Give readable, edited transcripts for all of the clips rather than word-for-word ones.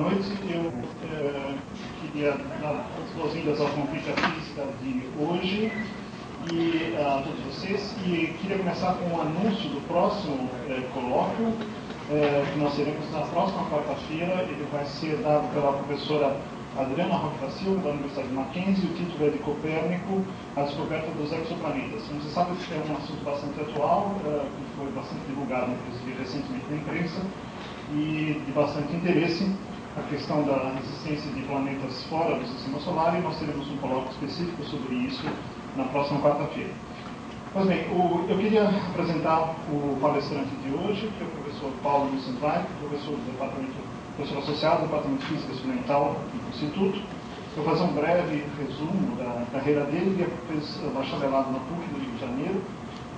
noite. Eu queria dar as boas-vindas ao convite à física de hoje e a todos vocês. E queria começar com o anúncio do próximo colóquio, que nós teremos na próxima quarta-feira. Ele vai ser dado pela professora Adriana Roque da Silva, da Universidade de Mackenzie. O título é de Copérnico, a descoberta dos exoplanetas. Como você sabe, esse é um assunto bastante atual, que foi bastante divulgado, inclusive, recentemente na imprensa, e de bastante interesse a questão da existência de planetas fora do Sistema Solar, e nós teremos um colóquio específico sobre isso na próxima quarta-feira. Pois bem, eu queria apresentar o palestrante de hoje, que é o professor Paulo Mussenweib, professor associado do Departamento de Física Experimental do Instituto. Eu vou fazer um breve resumo da carreira dele. Ele fez bacharelado na PUC do Rio de Janeiro,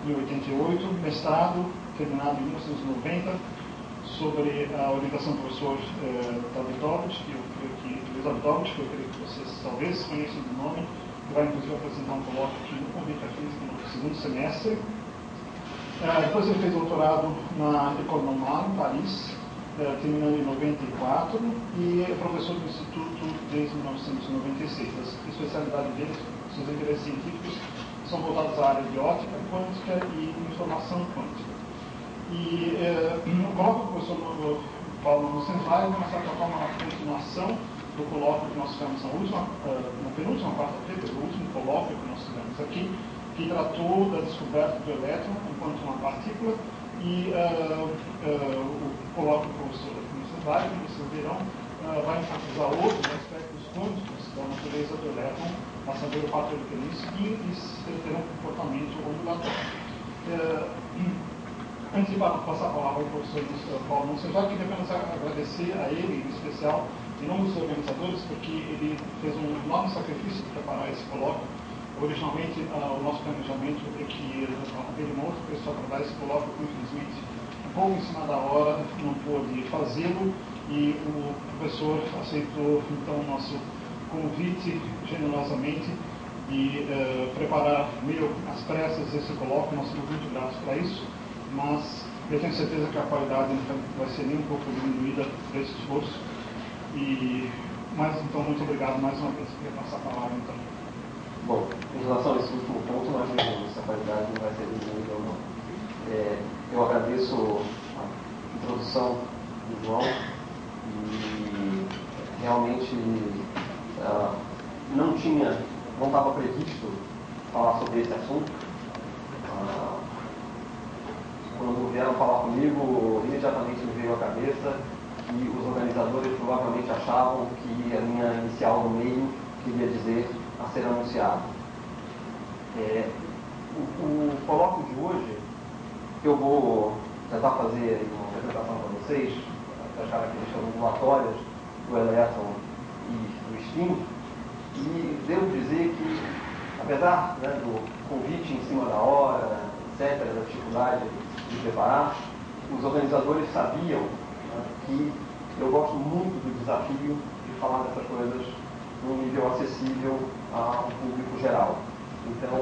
em 1988, mestrado, terminado em 1990, sobre a orientação do professor Davidovich, que eu creio que vocês talvez conheçam do nome, que vai inclusive apresentar um colóquio aqui no Convite à Física no segundo semestre. Depois ele fez doutorado na École Normale, em Paris, terminando em 94, e é professor do Instituto desde 1996. As especialidades dele, seus interesses científicos, são voltados à área de ótica quântica e informação quântica. E o colóquio do professor Paulo Mussenweib vai começar a uma continuação do colóquio que nós tivemos na penúltima quarta-feira, o último colóquio que nós tivemos aqui, que tratou da descoberta do elétron enquanto uma partícula, e o colóquio do professor Mussenweib, como vocês verão, vai enfatizar outros aspectos quânticos da natureza do elétron, a saber o fato de que ele esqui e ter um comportamento ondulatório. Antes de passar a palavra ao professor Paulo Mussenweib, queria apenas agradecer a ele, em especial, em nome dos organizadores, porque ele fez um enorme sacrifício de preparar esse colóquio. Originalmente, o nosso planejamento é que haveria uma outra pessoa para dar esse colóquio, que infelizmente, um pouco em cima da hora, não pôde fazê-lo, e o professor aceitou, então, o nosso convite generosamente de preparar meio às pressas esse colóquio. Nós somos muito gratos para isso, mas eu tenho certeza que a qualidade não vai ser nem um pouco diminuída por esse esforço. Mas, então, muito obrigado mais uma vez. Queria passar a palavra, então. Bom, em relação a esse último ponto, nós veremos se a qualidade não vai ser diminuída ou não. Eu agradeço a introdução do João e realmente não estava previsto falar sobre esse assunto. Quando vieram falar comigo, imediatamente me veio à cabeça que os organizadores provavelmente achavam que a linha inicial no meio queria dizer a ser anunciado. O colóquio de hoje, eu vou tentar fazer uma apresentação para vocês das características ondulatórias do elétron e do spin, e devo dizer que, apesar do convite em cima da hora, etc., da dificuldade de preparar, os organizadores sabiam que eu gosto muito do desafio de falar dessas coisas num nível acessível ao público geral. Então,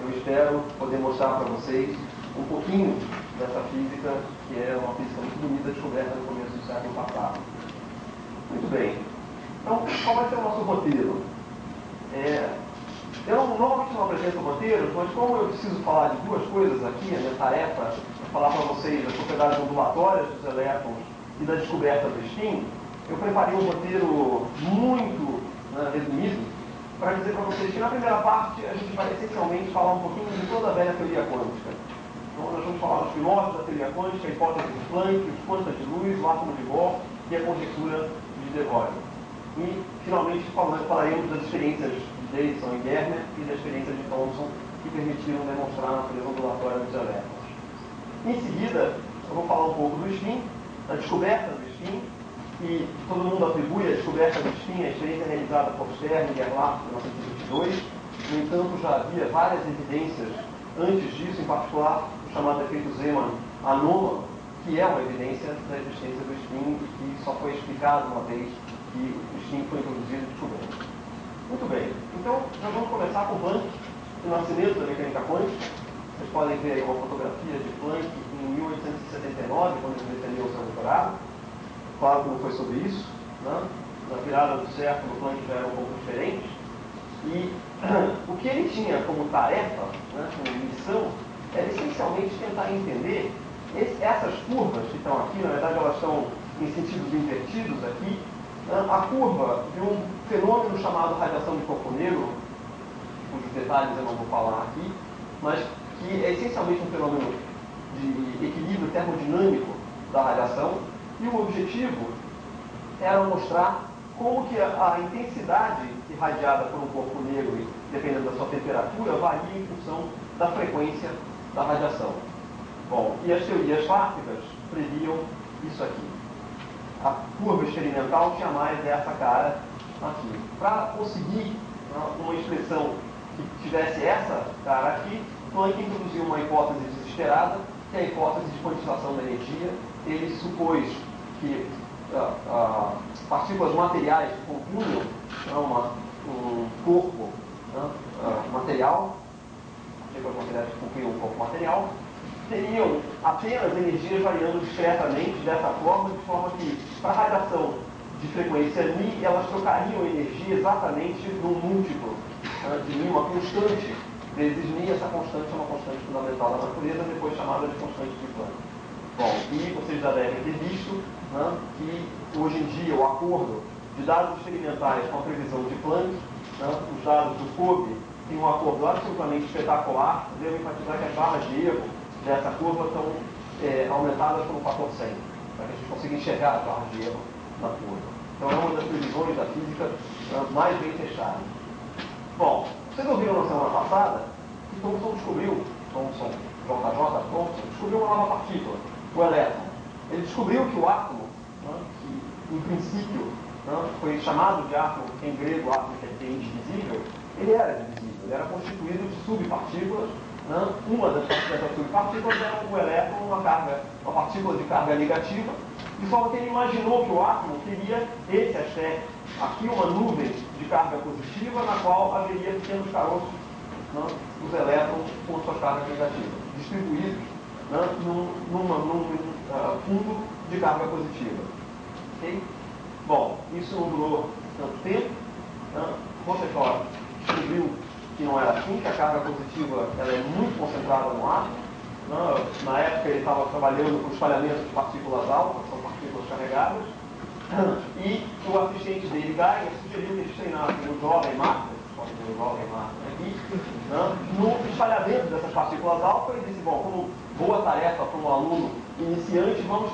eu espero poder mostrar para vocês um pouquinho dessa física, que é uma física muito bonita, descoberta no começo do século passado. Muito bem. Então, qual vai ser o nosso roteiro? Eu normalmente não apresento roteiros, mas como eu preciso falar de duas coisas aqui, a minha tarefa é falar para vocês das propriedades ondulatórias dos elétrons e da descoberta do spin, eu preparei um roteiro muito resumido para dizer para vocês que na primeira parte a gente vai essencialmente falar um pouquinho de toda a velha teoria quântica. Então nós vamos falar dos filósofos da teoria quântica, a hipótese de Planck, os quantas de luz, o átomo de Bohr e a conjectura de De Broglie. E finalmente falaremos das experiências de Davidson e Germer e da experiência de Thomson, que permitiram demonstrar a natureza ondulatória dos elétrons. Em seguida, eu vou falar um pouco do spin, da descoberta do spin, e todo mundo atribui a descoberta do spin à experiência realizada por Stern e Gerlach em 1922. No entanto, já havia várias evidências antes disso, em particular o chamado efeito Zeeman anômalo, que é uma evidência da existência do spin e que só foi explicado uma vez que o spin foi introduzido e descoberto. Muito bem, então nós vamos começar com o Planck, o nascimento da mecânica quântica. Vocês podem ver aí uma fotografia de Planck em 1879, quando ele defendeu o seu doutorado. Claro que não foi sobre isso, né? Na virada do século, o Planck já era um pouco diferente. E o que ele tinha como tarefa, né, como missão, era essencialmente tentar entender essas curvas que estão aqui, na verdade elas estão em sentidos invertidos aqui, né, a curva de um fenômeno chamado radiação de corpo negro, cujos detalhes eu não vou falar aqui, mas que é essencialmente um fenômeno de equilíbrio termodinâmico da radiação, e o objetivo era mostrar como que a intensidade irradiada por um corpo negro, dependendo da sua temperatura, varia em função da frequência da radiação. Bom, e as teorias clássicas previam isso aqui. A curva experimental tinha mais essa cara aqui. Para conseguir uma expressão que tivesse essa cara aqui, Planck introduziu uma hipótese desesperada, que é a hipótese de quantização da energia. Ele supôs que partículas materiais que compunham um corpo material, partículas materiais que compunham um corpo material, teriam apenas energias variando discretamente dessa forma, de forma que, para a radiação de frequência μ, elas trocariam energia exatamente num múltiplo de μ, uma constante vezes μ. Essa constante é uma constante fundamental da natureza, depois chamada de constante de Planck. Bom, e vocês já devem ter visto que hoje em dia o acordo de dados experimentais com a previsão de Planck, os dados do COBE, tem um acordo absolutamente espetacular. Devo enfatizar que as barras de erro dessa curva estão aumentadas por um fator 100, para que a gente consiga enxergar as barras de erro na curva. Então é uma das previsões da física mais bem testadas. Bom, vocês ouviram na semana passada que Thomson descobriu, JJ Thomson, descobriu uma nova partícula, o elétron. Ele descobriu que o átomo, que em princípio foi chamado de átomo, em grego átomo quer dizer indivisível, ele era divisível, ele era constituído de subpartículas. Uma dessas subpartículas era o elétron, uma partícula de carga negativa, de forma que ele imaginou que o átomo teria esse aspecto, aqui uma nuvem de carga positiva, na qual haveria pequenos caroços dos elétrons com suas cargas negativas, distribuídos num fundo de carga positiva. Okay? Bom, isso não durou tanto tempo. Rutherford descobriu que não era assim, que a carga positiva ela é muito concentrada no átomo. Na época ele estava trabalhando com o espalhamento de partículas altas, são partículas carregadas, e o assistente dele, Geiger, sugeriu que eles treinassem o jovem Martin aqui, no espalhamento dessas partículas alfa, e disse, bom, como boa tarefa para um aluno iniciante, vamos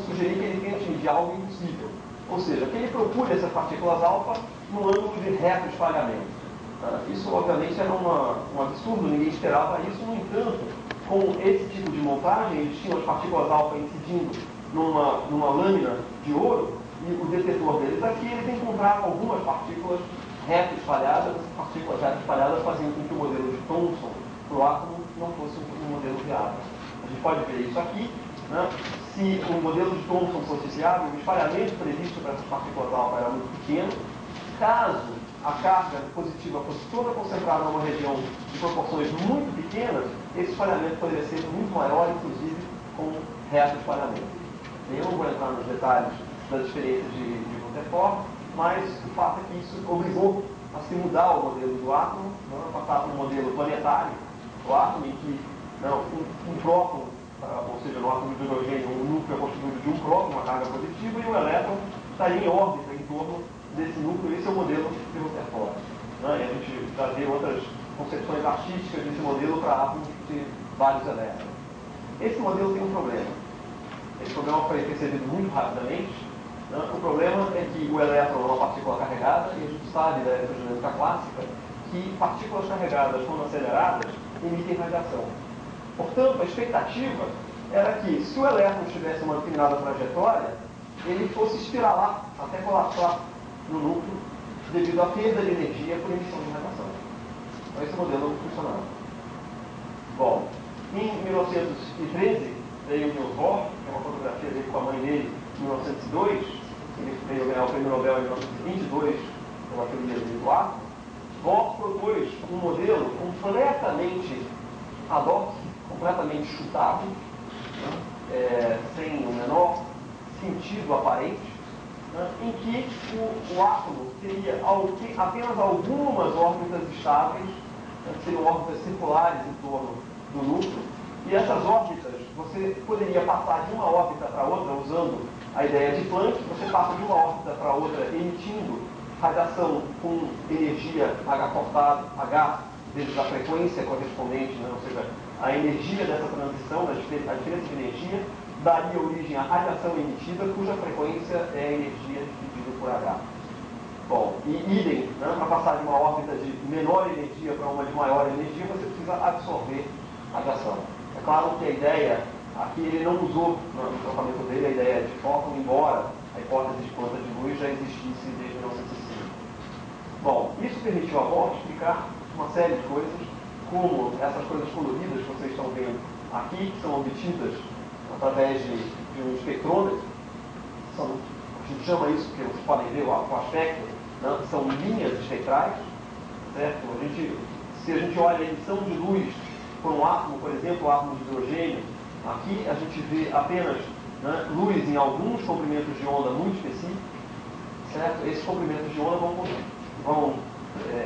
sugerir que ele tente medir algo impossível. Ou seja, que ele procure essas partículas alfa no ângulo de reto espalhamento. Isso, obviamente, era um absurdo, ninguém esperava isso. No entanto, com esse tipo de montagem, eles tinham as partículas alfa incidindo numa lâmina de ouro, e o detetor deles aqui, eles encontraram algumas partículas reto espalhadas. Essas partículas reto espalhadas faziam com que o modelo de Thomson para o átomo não fosse um modelo viável. A gente pode ver isso aqui. Se o modelo de Thomson fosse viável, o espalhamento previsto para essas partículas alfa era muito pequeno. Caso a carga positiva fosse toda concentrada numa região de proporções muito pequenas, esse espalhamento poderia ser muito maior, inclusive com reto espalhamento. Eu não vou entrar nos detalhes das experiências de Rutherford, mas o fato é que isso obrigou a se mudar o modelo do átomo, passar para um modelo planetário, o átomo em que um próton, ou seja, no átomo de hidrogênio, um núcleo é constituído de um próton, uma carga positiva, e o elétron estaria em órbita em torno desse núcleo. Esse é o modelo de Rutherford. E a gente já vê outras concepções artísticas desse modelo para átomos de vários elétrons. Esse modelo tem um problema. Esse problema foi percebido muito rapidamente. O problema é que o elétron é uma partícula carregada, e a gente sabe da eletrodinâmica clássica que partículas carregadas, quando aceleradas, emitem radiação. Portanto, a expectativa era que, se o elétron tivesse uma determinada trajetória, ele fosse espiralar até colapsar no núcleo devido à perda de energia por emissão de radiação. Então, esse modelo não funcionava. Bom, em 1913, veio o Niels Bohr, que é uma fotografia dele com a mãe dele, em 1902, ele veio ganhar o prêmio Nobel em 1922 pela teoria do átomo. Bohr propôs um modelo completamente ad hoc, completamente chutado, sem o menor sentido aparente, né, em que o átomo teria apenas algumas órbitas estáveis, né, que seriam órbitas circulares em torno do núcleo, e essas órbitas, você poderia passar de uma órbita para outra, usando a ideia de Planck, você passa de uma órbita para outra emitindo radiação com energia H cortado, H vezes a frequência correspondente, né, ou seja, a energia dessa transição, a diferença de energia, daria origem à radiação emitida, cuja frequência é a energia dividida por H. Bom, e idem, né, para passar de uma órbita de menor energia para uma de maior energia, você precisa absorver radiação. É claro que a ideia, aqui ele não usou no tratamento dele a ideia de fóton, embora a hipótese de quanta de luz já existisse desde 1905. Bom, isso permitiu a Bohr explicar uma série de coisas, como essas coisas coloridas que vocês estão vendo aqui, que são obtidas através de um espectrômetro. A gente chama isso, porque vocês podem ver o aspecto, né, são linhas espectrais, certo? Se a gente olha a emissão de luz por um átomo, por exemplo, o átomo de hidrogênio, aqui a gente vê apenas, né, luz em alguns comprimentos de onda muito específicos, certo? Esses comprimentos de onda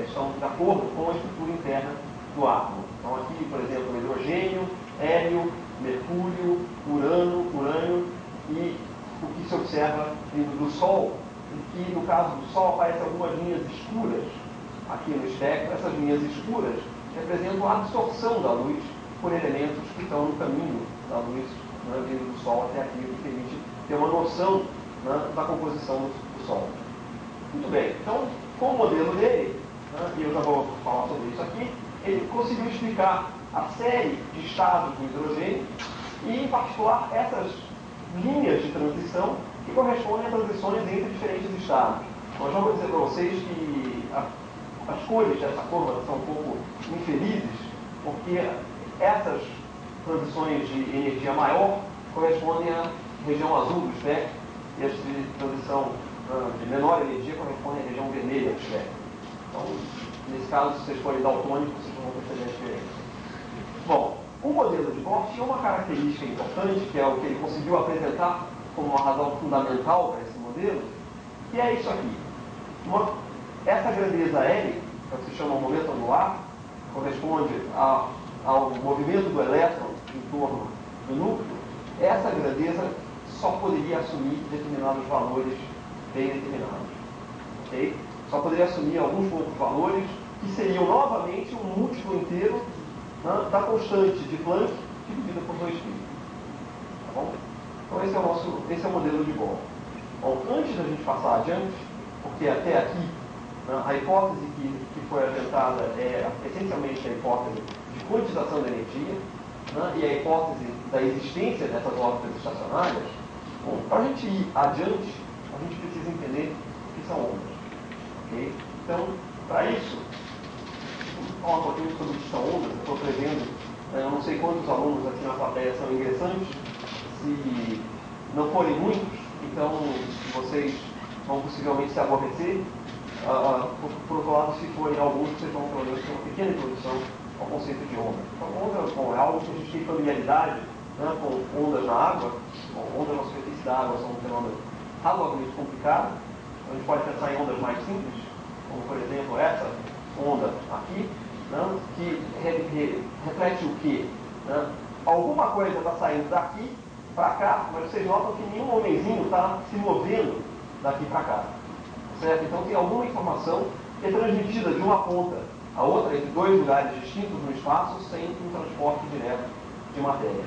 estão de acordo com a estrutura interna do átomo. Então aqui, por exemplo, hidrogênio, hélio, mercúrio, urânio e o que se observa vindo do Sol, em que no caso do Sol aparecem algumas linhas escuras aqui no espectro. Essas linhas escuras representam a absorção da luz por elementos que estão no caminho da luz, né, vindo do Sol até aqui, o que permite ter uma noção, né, da composição do Sol. Muito bem, então com o modelo dele, né, e eu já vou falar sobre isso aqui, ele conseguiu explicar a série de estados do hidrogênio e, em particular, essas linhas de transição que correspondem a transições entre diferentes estados. Então, eu já vou dizer para vocês que as cores dessa curva são um pouco infelizes, porque essas transições de energia maior correspondem à região azul do espectro e as de transição de menor energia correspondem à região vermelha do espectro. Então, nesse caso, se vocês forem daltônicos, vocês vão perceber a diferença. Bom, o modelo de Bohr tinha uma característica importante, que é o que ele conseguiu apresentar como uma razão fundamental para esse modelo, que é isso aqui. Essa grandeza L, que é o que se chama momento angular, corresponde ao movimento do elétron em torno do núcleo. Essa grandeza só poderia assumir determinados valores bem determinados. Okay? Só poderia assumir alguns poucos valores, que seriam novamente um múltiplo inteiro, né, da constante de Planck dividida por 2π. Tá bom? Então esse é o modelo de Bohr. Bom, antes da gente passar adiante, porque até aqui, né, a hipótese que foi apresentada é essencialmente a hipótese de quantização da energia, né, e a hipótese da existência dessas órbitas estacionárias. Bom, para a gente ir adiante, a gente precisa entender o que são ondas. Okay? Então, para isso, vou falar um pouquinho sobre o que são ondas. Eu estou prevendo, eu não sei quantos alunos aqui na plateia são ingressantes. Se não forem muitos, então vocês vão possivelmente se aborrecer. Por outro lado, se forem alguns, vocês vão pelo menos ter uma pequena introdução ao conceito de onda. Então, onda é algo que a gente tem familiaridade, né, com ondas na água. Bom, ondas na superfície da água são um fenômeno razoavelmente complicado. A gente pode pensar em ondas mais simples, como por exemplo essa onda aqui, né, que reflete o quê? Né? Alguma coisa está saindo daqui para cá, mas vocês notam que nenhum homenzinho está se movendo daqui para cá. Certo? Então tem alguma informação que é transmitida de uma ponta a outra, entre dois lugares distintos no espaço, sem um transporte direto de matéria.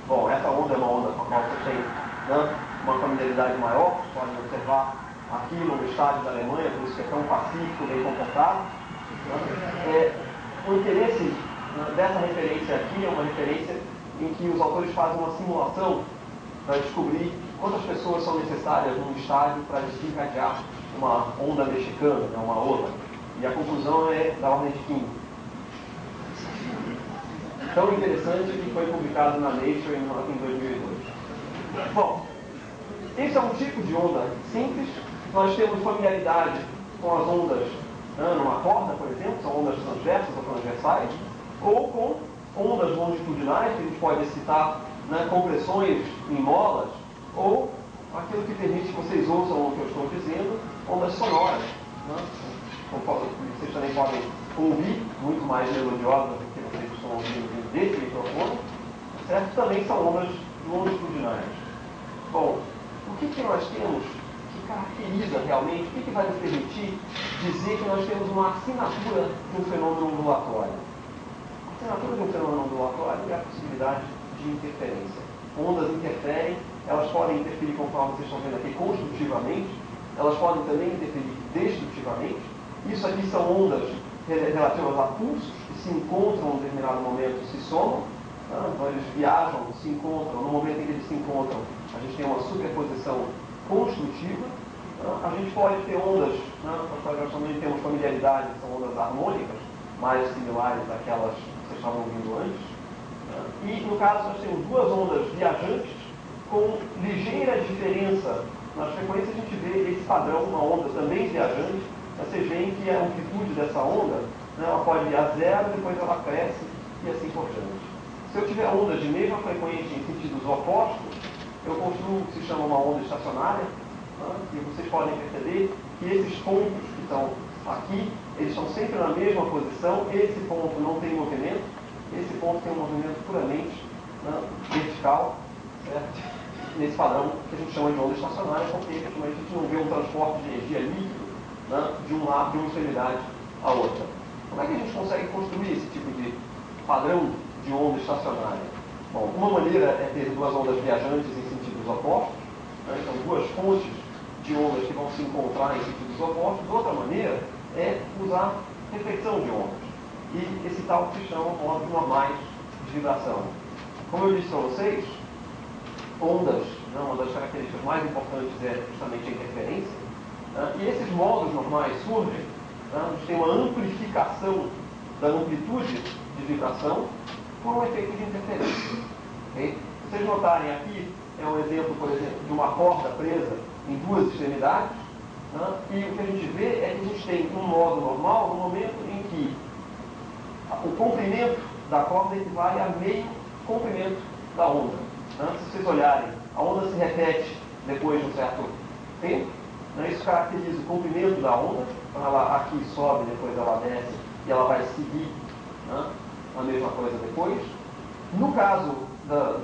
Bom, essa onda é uma onda com a qual você tem, né, uma familiaridade maior. Vocês podem observar aqui no estádio da Alemanha, por isso que é tão pacífico, bem comportado. O interesse, né, dessa referência aqui é uma referência em que os autores fazem uma simulação para descobrir quantas pessoas são necessárias num estádio para desencadear uma onda mexicana, né, uma onda. E a conclusão é da ordem de 15. Tão interessante que foi publicado na Nature em 2002. Bom, esse é um tipo de onda simples. Nós temos familiaridade com as ondas, né, numa corda, por exemplo, são ondas transversas ou transversais, ou com ondas longitudinais, que a gente pode citar, né, compressões em molas, ou aquilo que permite que vocês ouçam o que eu estou estou dizendo, ondas sonoras. Né? Vocês também podem ouvir, muito mais melodiosas do que vocês estão ouvindo desse microfone, certo? Também são ondas longitudinais. Bom, o que nós temos que caracteriza realmente, o que vai nos permitir dizer que nós temos uma assinatura de um fenômeno ondulatório? A assinatura de um fenômeno ondulatório é a possibilidade de interferência. Ondas interferem, elas podem interferir, conforme vocês estão vendo aqui, construtivamente, elas podem também interferir destrutivamente. Isso aqui são ondas relativas a pulsos que se encontram em um determinado momento, se somam, então eles viajam, se encontram, no momento em que eles se encontram, a gente tem uma superposição construtiva. A gente pode ter ondas, com as quais nós também temos familiaridade, que são ondas harmônicas, mais similares àquelas que vocês estavam ouvindo antes. E, no caso, nós temos duas ondas viajantes com ligeira diferença nas frequências. A gente vê esse padrão, uma onda também viajante. Vocês veem que a amplitude dessa onda, ela pode ir a zero, depois ela cresce e assim por diante. Se eu tiver ondas de mesma frequência em sentidos opostos, eu construo o que se chama uma onda estacionária, e vocês podem perceber que esses pontos que estão aqui, eles estão sempre na mesma posição. Esse ponto não tem movimento, esse ponto tem um movimento puramente vertical, certo? Nesse padrão que a gente chama de onda estacionária, porque efetivamente a gente não vê um transporte de energia líquido de um lado, de uma extremidade à outra. Como é que a gente consegue construir esse tipo de padrão de onda estacionária? Bom, uma maneira é ter duas ondas viajantes em sentidos opostos, então duas fontes de ondas que vão se encontrar em sentidos opostos. Outra maneira é usar reflexão de ondas. E esse tal que se chama modos normais de vibração. Como eu disse para vocês, ondas, uma das características mais importantes é justamente a interferência. E esses modos normais surgem, a gente tem uma amplificação da amplitude de vibração por um efeito de interferência. Okay? Se vocês notarem aqui, é um exemplo, por exemplo, de uma corda presa em duas extremidades, e o que a gente vê é que a gente tem um modo normal no momento em que o comprimento da corda equivale a meio comprimento da onda. Se vocês olharem, a onda se repete depois de um certo tempo. Isso caracteriza o comprimento da onda. Então ela aqui sobe, depois ela desce e ela vai seguir a mesma coisa depois. No caso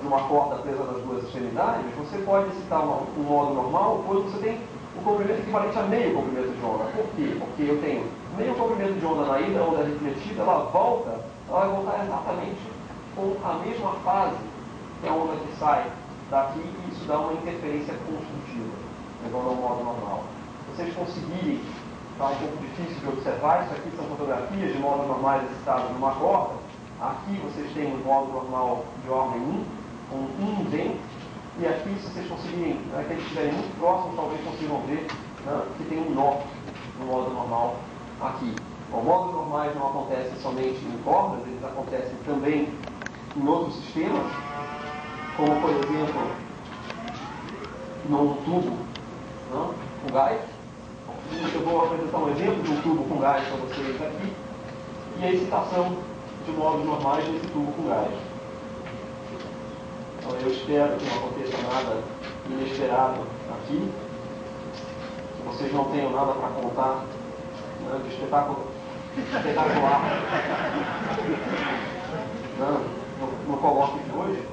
de uma corda presa nas duas extremidades, você pode citar um modo normal quando você tem o comprimento equivalente a meio comprimento de onda. Por quê? Porque eu tenho meio comprimento de onda na ida, a onda refletida, ela vai voltar exatamente com a mesma fase que a onda que sai daqui, e isso dá uma interferência construtiva, levando ao modo normal. Se vocês conseguirem, está um pouco difícil de observar, isso aqui são fotografias de modos normais excitados numa corda. Aqui vocês têm um modo normal de ordem 1, com 1 dentro, e aqui, se vocês conseguirem, que eles estiverem muito próximos, talvez consigam ver que tem um nó no modo normal aqui. Bom, modos normais não acontecem somente em cordas, eles acontecem também em outros sistemas, como, por exemplo, num tubo com gás. Eu vou apresentar um exemplo de um tubo com gás para vocês aqui, e a excitação de modos normais nesse tubo com gás. Então, eu espero que não aconteça nada inesperado aqui, que vocês não tenham nada para contar de espetacular no colóquio de hoje.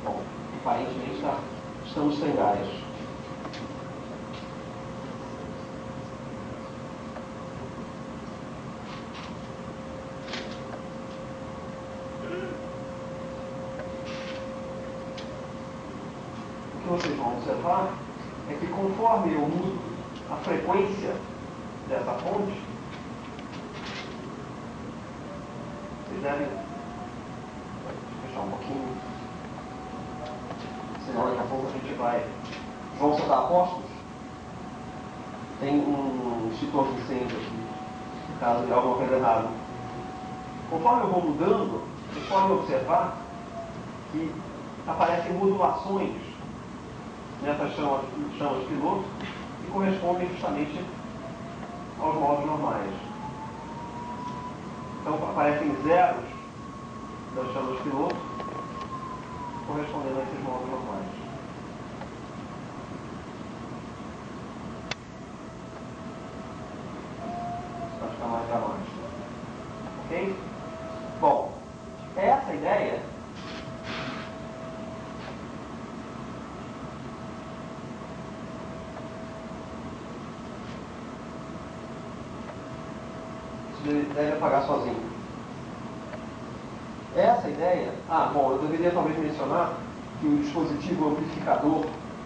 Bom, aparentemente estamos sem gás. O que vocês vão observar é que conforme eu mudo a frequência dessa fonte, vocês devem fechar um pouquinho, senão daqui a pouco a gente vão soltar apostos. Tem um extintor de incêndio aqui, caso de alguma coisa errada. Conforme eu vou mudando, vocês podem observar que aparecem modulações nessas chamas piloto que correspondem justamente aos modos normais. Então aparecem zeros das células piloto, correspondendo a esses módulos normais. Para ficar mais dramático. Ok? Bom, essa ideia deve apagar sozinho. Essa ideia... bom, eu deveria talvez mencionar que o dispositivo amplificador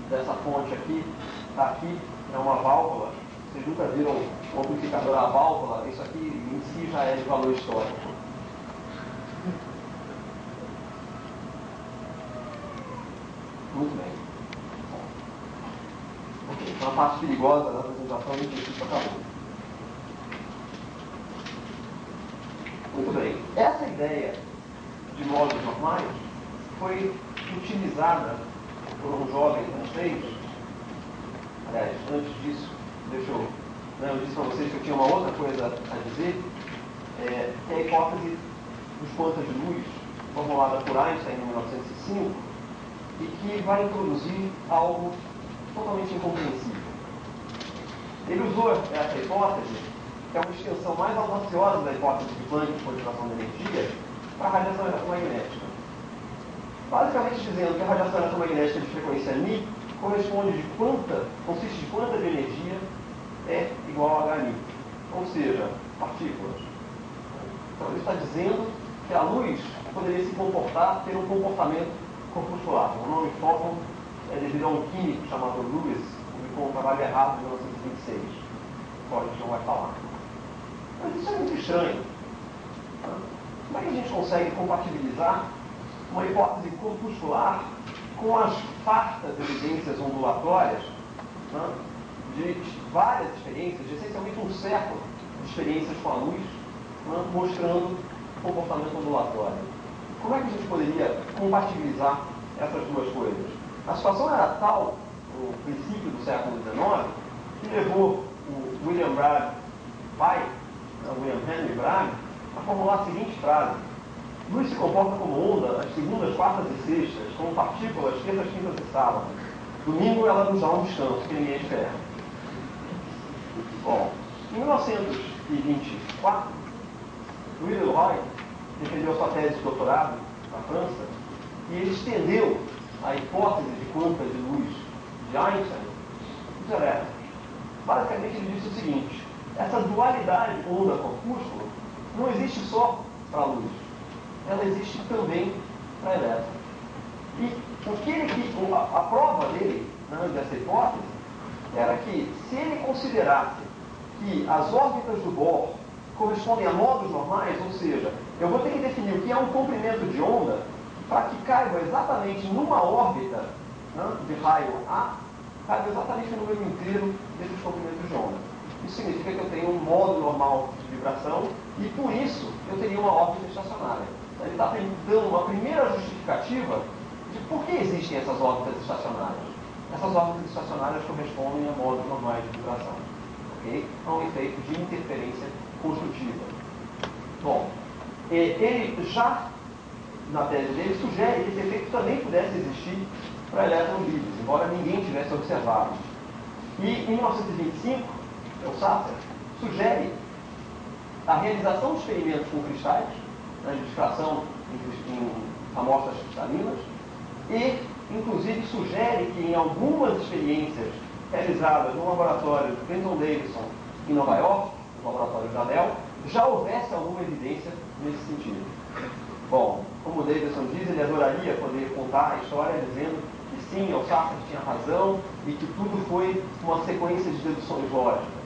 dessa fonte aqui, está aqui, é uma válvula. Vocês nunca viram um amplificador a válvula? Isso aqui em si já é de valor histórico. Muito bem. Ok, então a parte perigosa da apresentação do princípio acabou. Muito bem. Essa ideia de módulos normais foi utilizada por um jovem francês. Aliás, antes disso, eu disse para vocês que eu tinha uma outra coisa a dizer, que é a hipótese dos quantas de luz, formulada por Einstein em 1905, e que vai introduzir algo totalmente incompreensível. Ele usou essa hipótese, que é uma extensão mais audaciosa da hipótese de Planck de concentração de energia, para a radiação eletromagnética. Basicamente dizendo que a radiação eletromagnética de frequência μ consiste de quanta de energia é igual a Hν, ou seja, partículas. Então ele está dizendo que a luz poderia se comportar, ter um comportamento corpuscular. O nome fóton é devido a um químico chamado Lewis, que publicou um trabalho errado em 1926. Agora a gente não vai falar. Mas isso é muito estranho. Como é que a gente consegue compatibilizar uma hipótese corpuscular com as fartas evidências ondulatórias, né, de várias experiências, de essencialmente um século de experiências com a luz, né, mostrando comportamento ondulatório? Como é que a gente poderia compatibilizar essas duas coisas? A situação era tal, no princípio do século XIX, que levou o William Bragg pai, William Henry Bragg, a formular a seguinte frase: luz se comporta como onda às segundas, quartas e sextas, como partículas terças, quintas e sábados. Domingo ela nos dá um descanso que ninguém espera. Bom, em 1924, Louis Leroy defendeu sua tese de doutorado na França e ele estendeu a hipótese de quanta de luz de Einstein dos elétrons. Basicamente ele disse o seguinte: essa dualidade onda-corpúsculo não existe só para a luz, ela existe também para elétrons. E a prova dele, né, dessa hipótese, era que se ele considerasse que as órbitas do Bohr correspondem a modos normais, ou seja, eu vou ter que definir o que é um comprimento de onda para que caiba exatamente numa órbita, né, de raio A, caiba exatamente no número inteiro desses comprimentos de onda. Isso significa que eu tenho um modo normal de vibração e, por isso, eu teria uma órbita estacionária. Ele está dando uma primeira justificativa de por que existem essas órbitas estacionárias. Essas órbitas estacionárias correspondem a modos normais de vibração. Okay? A um efeito de interferência construtiva. Bom, ele já, na tese dele, sugere que esse efeito também pudesse existir para elétrons livres, embora ninguém tivesse observado. E, em 1925, o Sasser sugere a realização de experimentos com cristais, né, de difração em amostras cristalinas, e, inclusive, sugere que em algumas experiências realizadas no laboratório de Clinton Davidson em Nova York, no laboratório da Dell, já houvesse alguma evidência nesse sentido. Bom, como o Davidson diz, ele adoraria poder contar a história dizendo que sim, o Sasser tinha razão e que tudo foi uma sequência de deduções lógicas.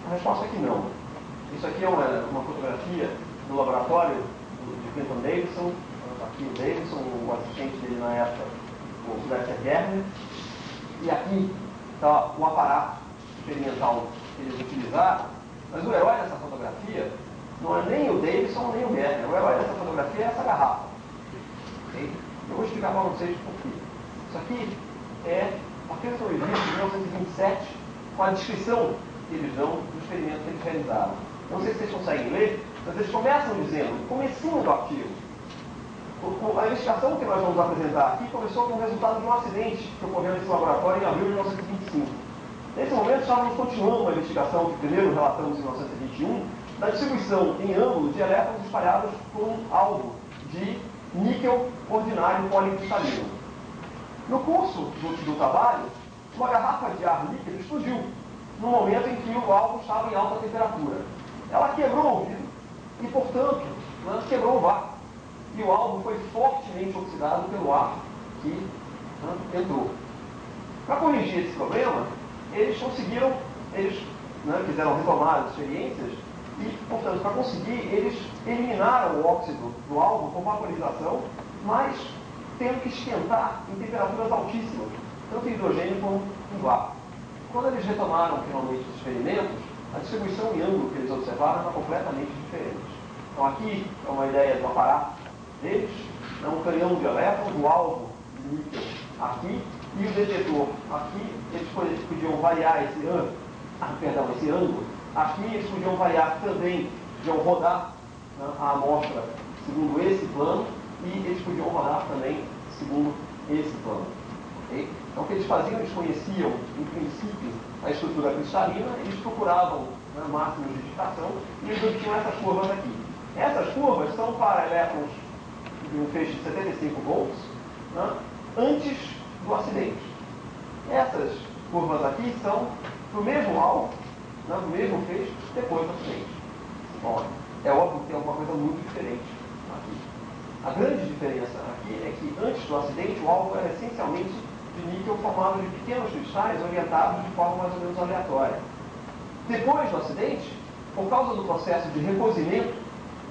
A resposta é que não. Isso aqui é uma fotografia do laboratório de Clinton Davidson. Aqui o Davidson, o assistente dele na época, o Lester Germer. E aqui está o aparato experimental que eles utilizaram. Mas o herói dessa fotografia não é nem o Davidson nem o Germer. O herói dessa fotografia é essa garrafa. Okay? Eu vou explicar para vocês por quê. Isso aqui é a fotografia de 1927 com a descrição que eles dão do experimento que eles realizaram. Não sei se vocês conseguem ler, Mas eles começam dizendo, no comecinho do artigo, a investigação que nós vamos apresentar aqui começou com o resultado de um acidente que ocorreu nesse laboratório em abril de 1925. Nesse momento, estávamos continuando uma investigação que primeiro relatamos em 1921, da distribuição em ângulo de elétrons espalhados por um alvo de níquel ordinário policristalino. No curso do trabalho, uma garrafa de ar líquido explodiu, no momento em que o alvo estava em alta temperatura. Ela quebrou o vidro e, portanto, quebrou o vácuo. E o alvo foi fortemente oxidado pelo ar que entrou. Para corrigir esse problema, eles quiseram retomar as experiências e, portanto, para conseguir, eles eliminaram o óxido do alvo com vaporização, mas tendo que esquentar em temperaturas altíssimas, tanto em hidrogênio como em vácuo. Quando eles retomaram finalmente os experimentos, a distribuição em ângulo que eles observaram era completamente diferente. Então aqui é uma ideia do aparato deles, um canhão de elétrons, o alvo de níquel aqui, e o detetor aqui. Eles podiam variar esse ângulo. Aqui eles podiam variar também, podiam rodar a amostra segundo esse plano, e eles podiam rodar também segundo esse plano. Okay? Então o que eles faziam, eles conheciam, em princípio, a estrutura cristalina, eles procuravam máximos de difração, e eles obtinham essas curvas aqui. Essas curvas são para elétrons de um feixe de 75 volts, antes do acidente. Essas curvas aqui são para o mesmo alvo, do mesmo feixe, depois do acidente. Bom, é óbvio que tem alguma coisa muito diferente aqui. A grande diferença aqui é que antes do acidente o alvo era essencialmente de níquel formado de pequenos cristais orientados de forma mais ou menos aleatória. Depois do acidente, por causa do processo de recozimento,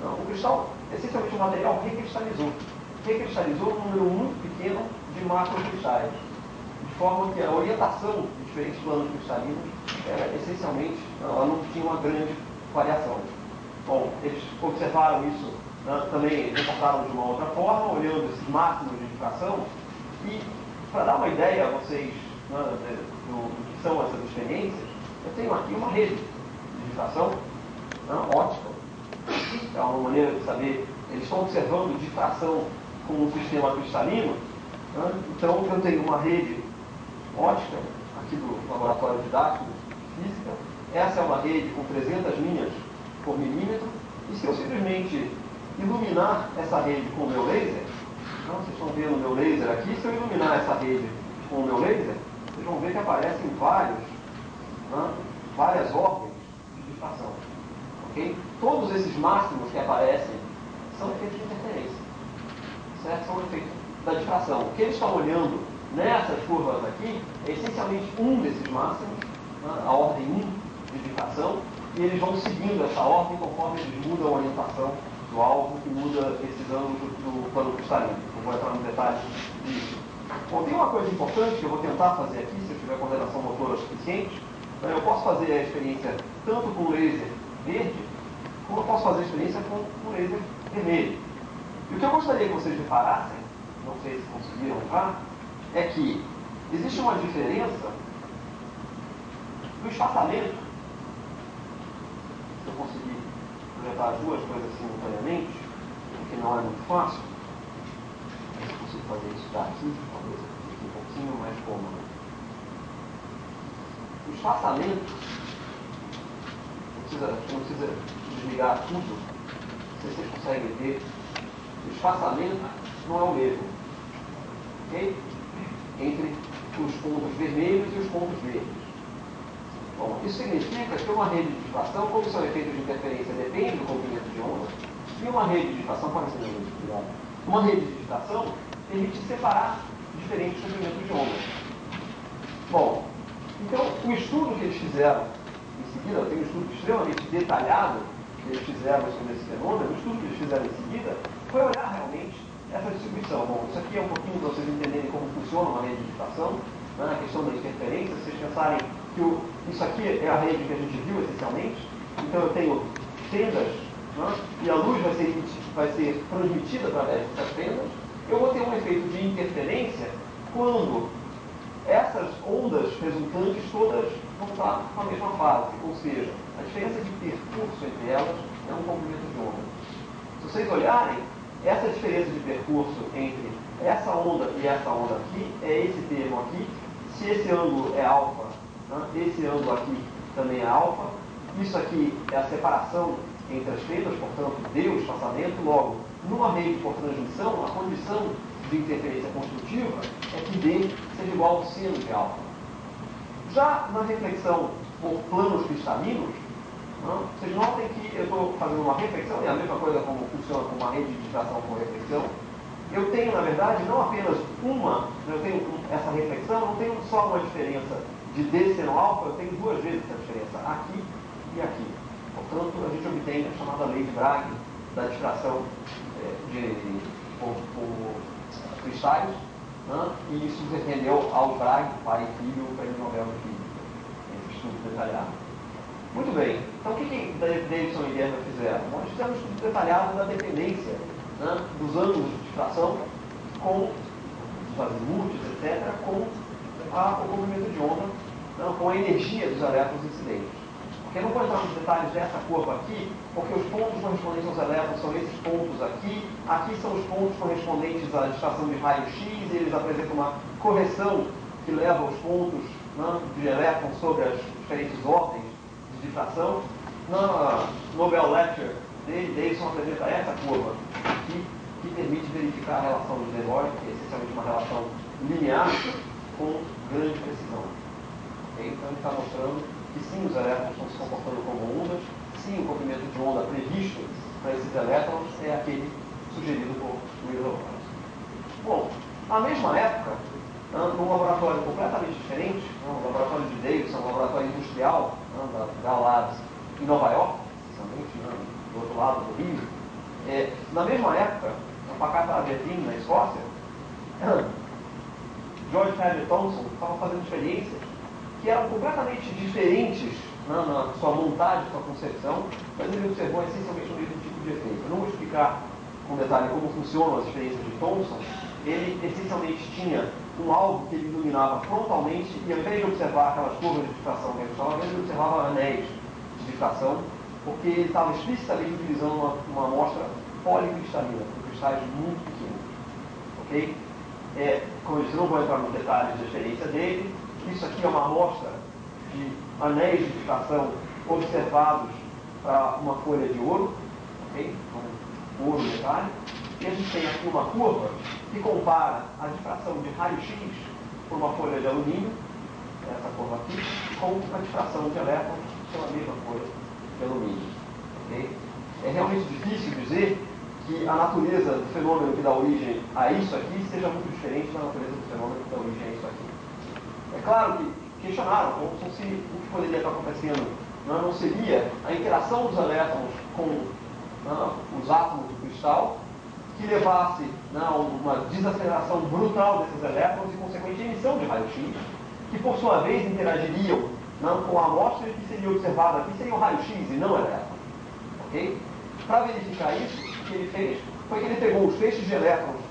o cristal, essencialmente o material, recristalizou. Recristalizou um número muito pequeno de macrocristais, de forma que a orientação de diferentes planos cristalinos era essencialmente, ela não tinha uma grande variação. Bom, eles observaram isso, também reportaram de uma outra forma, olhando esses máximos de difração, e para dar uma ideia a vocês do que são essas experiências, eu tenho aqui uma rede de difração ótica. É uma maneira de saber, eles estão observando difração com um sistema cristalino, então eu tenho uma rede ótica aqui do laboratório didático de física. Essa é uma rede com 300 linhas por milímetro, e se eu simplesmente iluminar essa rede com o meu laser, vocês estão vendo o meu laser aqui, se eu iluminar essa rede com o meu laser, vocês vão ver que aparecem várias ordens de difração. Okay? Todos esses máximos que aparecem são efeitos de interferência, certo? São efeitos da difração. O que eles estão olhando nessas curvas aqui é essencialmente um desses máximos, a ordem 1 de difração, e eles vão seguindo essa ordem conforme eles mudam a orientação do alvo, que muda esses ângulos do plano cristalino. Não vou entrar no detalhe disso. Bom, tem uma coisa importante que eu vou tentar fazer aqui, se eu tiver coordenação motora suficiente. Eu posso fazer a experiência tanto com laser verde, como eu posso fazer a experiência com um laser vermelho. E o que eu gostaria que vocês reparassem, não sei se conseguiram notar, é que existe uma diferença do espaçamento. Se eu conseguir projetar as duas coisas simultaneamente, o que não é muito fácil, mas eu consigo fazer isso daqui, talvez fique um pouquinho mais cômodo. O espaçamento, não precisa desligar tudo, não sei se vocês conseguem ver, o espaçamento não é o mesmo, ok? Entre os pontos vermelhos e os pontos verdes. Bom, isso significa que uma rede de difração, como são efeitos de interferência, depende do comprimento de onda, e uma rede de difração, pode ser muito cuidado, uma rede de difração permite separar diferentes comprimentos de onda. Bom, então o estudo que eles fizeram em seguida, tem um estudo extremamente detalhado que eles fizeram sobre esse fenômeno, o estudo que eles fizeram em seguida foi olhar realmente essa distribuição. Bom, isso aqui é um pouquinho para vocês entenderem como funciona uma rede de difração, a questão da interferência, se vocês pensarem que isso aqui é a rede que a gente viu essencialmente, então eu tenho fendas, e a luz vai ser transmitida através dessas fendas, eu vou ter um efeito de interferência quando essas ondas resultantes todas vão estar na mesma fase, ou seja, a diferença de percurso entre elas é um comprimento de onda. vocês olharem, essa diferença de percurso entre essa onda e essa onda aqui, é esse termo aqui. Se esse ângulo é alfa, né, esse ângulo aqui também é alfa. Isso aqui é a separação entre as feitas, portanto, D, o espaçamento. Logo, numa rede por transmissão, a condição de interferência construtiva é que D seja igual ao seno de alfa. Já na reflexão por planos cristalinos, vocês notem que eu estou fazendo uma reflexão, e a mesma coisa como funciona com uma rede de difração por reflexão. Eu tenho, na verdade, não apenas eu tenho essa reflexão, não tenho só uma diferença de D seno alfa, eu tenho duas vezes essa diferença, aqui e aqui. Portanto, a gente obtém a chamada lei de Bragg da difração por cristais, e isso defendeu ao Bragg, pai e filho, o prêmio Nobel de Física. Esse estudo detalhado. Muito bem. Então, o que Davidson e Germer fizeram? Nós fizemos um estudo detalhado da dependência, dos ângulos de difração com os azimuths, etc., com o comprimento de onda, com a energia dos elétrons incidentes. Porque eu não vou entrar nos detalhes dessa curva aqui, porque os pontos correspondentes aos elétrons são esses pontos aqui. Aqui são os pontos correspondentes à difração de raio-x, e eles apresentam uma correção que leva os pontos de elétrons sobre as diferentes ordens de difração. Na Nobel Lecture dele, Davidson apresenta essa curva aqui, que permite verificar a relação de De Broglie, que é essencialmente uma relação linear com grande precisão. Então ele está mostrando que sim, os elétrons estão se comportando como ondas, sim, o comprimento de onda previsto para esses elétrons é aquele sugerido por Will. Bom, na mesma época, num laboratório completamente diferente, um laboratório de Davidson, um laboratório industrial, da Bell Labs, em Nova York, precisamente, do outro lado do Rio, na mesma época, na Pacata Aberdeen, na Escócia, George Frederick Thomson estava fazendo experiências que eram completamente diferentes na sua montagem, sua concepção, mas ele observou essencialmente o mesmo tipo de efeito. Eu não vou explicar com detalhe como funcionam as experiências de Thomson. Ele essencialmente tinha um alvo que ele iluminava frontalmente, e ao invés de observar aquelas curvas de difração que ele estava vendo, ele observava anéis de difração, porque ele estava explicitamente utilizando uma amostra policristalina, com cristais muito pequenos. Ok? Como eu disse, não vou entrar nos detalhes da experiência dele. Isso aqui é uma amostra de anéis de difração observados para uma folha de ouro, ok? Com ouro metálico. E a gente tem aqui uma curva que compara a difração de raio-x por uma folha de alumínio, essa curva aqui, com a difração de elétrons pela mesma folha de alumínio. Okay? É realmente difícil dizer que a natureza do fenômeno que dá origem a isso aqui seja muito diferente da natureza do fenômeno que dá origem a isso aqui. É claro que questionaram se o que poderia estar acontecendo não seria a interação dos elétrons com os átomos do cristal, que levasse a uma desaceleração brutal desses elétrons e consequente emissão de raio-x, que por sua vez interagiriam com a amostra que seria observada aqui, seria o raio-x e não o elétron. Okay? Para verificar isso, o que ele fez foi que ele pegou os feixes de elétrons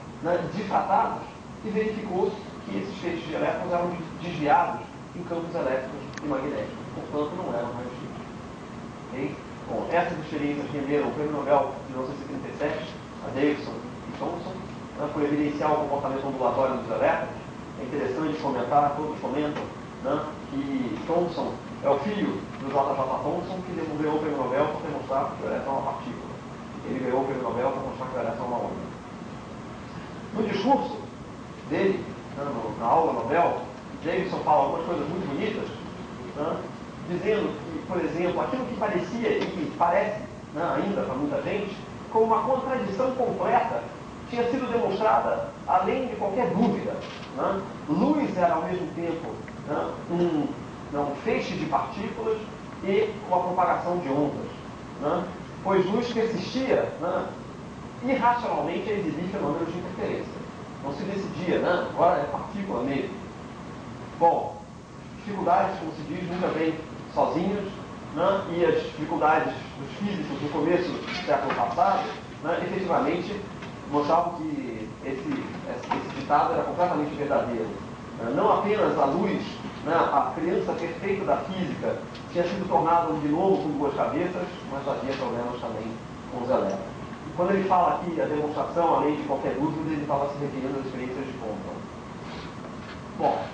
difratados e verificou que esses feixes de elétrons eram desviados em campos elétricos e magnéticos, portanto não eram raio-x. Okay? Bom, essas experiências renderam o Prêmio Nobel de 1937 a Davidson e Thomson, por evidenciar o comportamento ondulatório dos elétrons. É interessante comentar, todos comentam, que Thomson é o filho do J.J. Thomson, que ganhou o Prêmio Nobel por demonstrar que o elétron é uma partícula. Ele ganhou o Prêmio Nobel para mostrar que o elétron é uma onda. No discurso dele, na aula Nobel, Davidson fala algumas coisas muito bonitas, dizendo que, por exemplo, aquilo que parecia e que parece ainda para muita gente, como uma contradição completa, tinha sido demonstrada além de qualquer dúvida. Luz era ao mesmo tempo um feixe de partículas e uma propagação de ondas, pois luz persistia irracionalmente a exibir fenômenos de interferência. Não se decidia, agora é partícula mesmo. Bom, dificuldades, como se diz, nunca vêm sozinhas, e as dificuldades dos físicos no começo do século passado, efetivamente mostravam que esse ditado era completamente verdadeiro. Não apenas a luz, a criança perfeita da física, tinha sido tornada um gnomo com duas cabeças, mas havia problemas também com os elétrons. quando ele fala aqui a demonstração, além de qualquer dúvida, ele estava se referindo às experiências de ponta. Bom,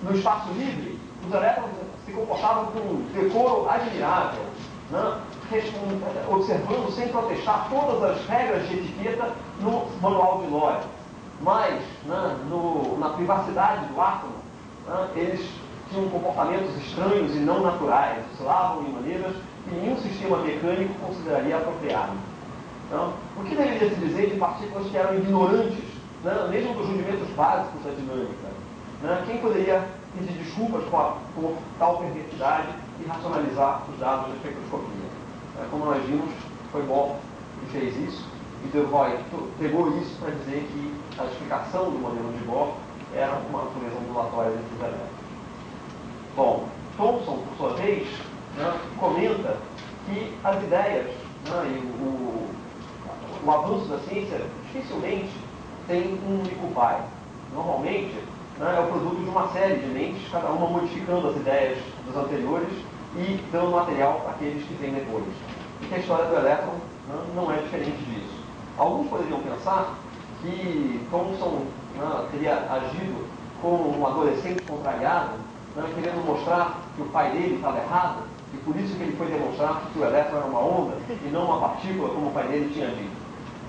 no espaço livre, os elétrons se comportavam com um decoro admirável, né? Observando sem protestar todas as regras de etiqueta no manual de Lore. Mas, né, na privacidade do átomo, né, eles tinham comportamentos estranhos e não naturais, oscilavam em maneiras que nenhum sistema mecânico consideraria apropriado. Então, o que deveria se dizer de partículas que eram ignorantes, né, mesmo dos rudimentos básicos da dinâmica? Né? Quem poderia pedir desculpas por tal perversidade e racionalizar os dados da espectroscopia? Como nós vimos, foi Bohr que fez isso, e De Broglie pegou isso para dizer que a explicação do modelo de Bohr era uma natureza ondulatória desses elétrons. Bom, Thomson, por sua vez, né, comenta que as ideias, né, e o avanço da ciência dificilmente tem um único pai. Normalmente, né, é o produto de uma série de mentes, cada uma modificando as ideias dos anteriores e dando material para aqueles que vêm depois. E que a história do elétron, né, não é diferente disso. Alguns poderiam pensar que Thomson, né, teria agido como um adolescente contrariado, né, querendo mostrar que o pai dele estava errado, e por isso que ele foi demonstrar que o elétron era uma onda e não uma partícula, como o pai dele tinha dito.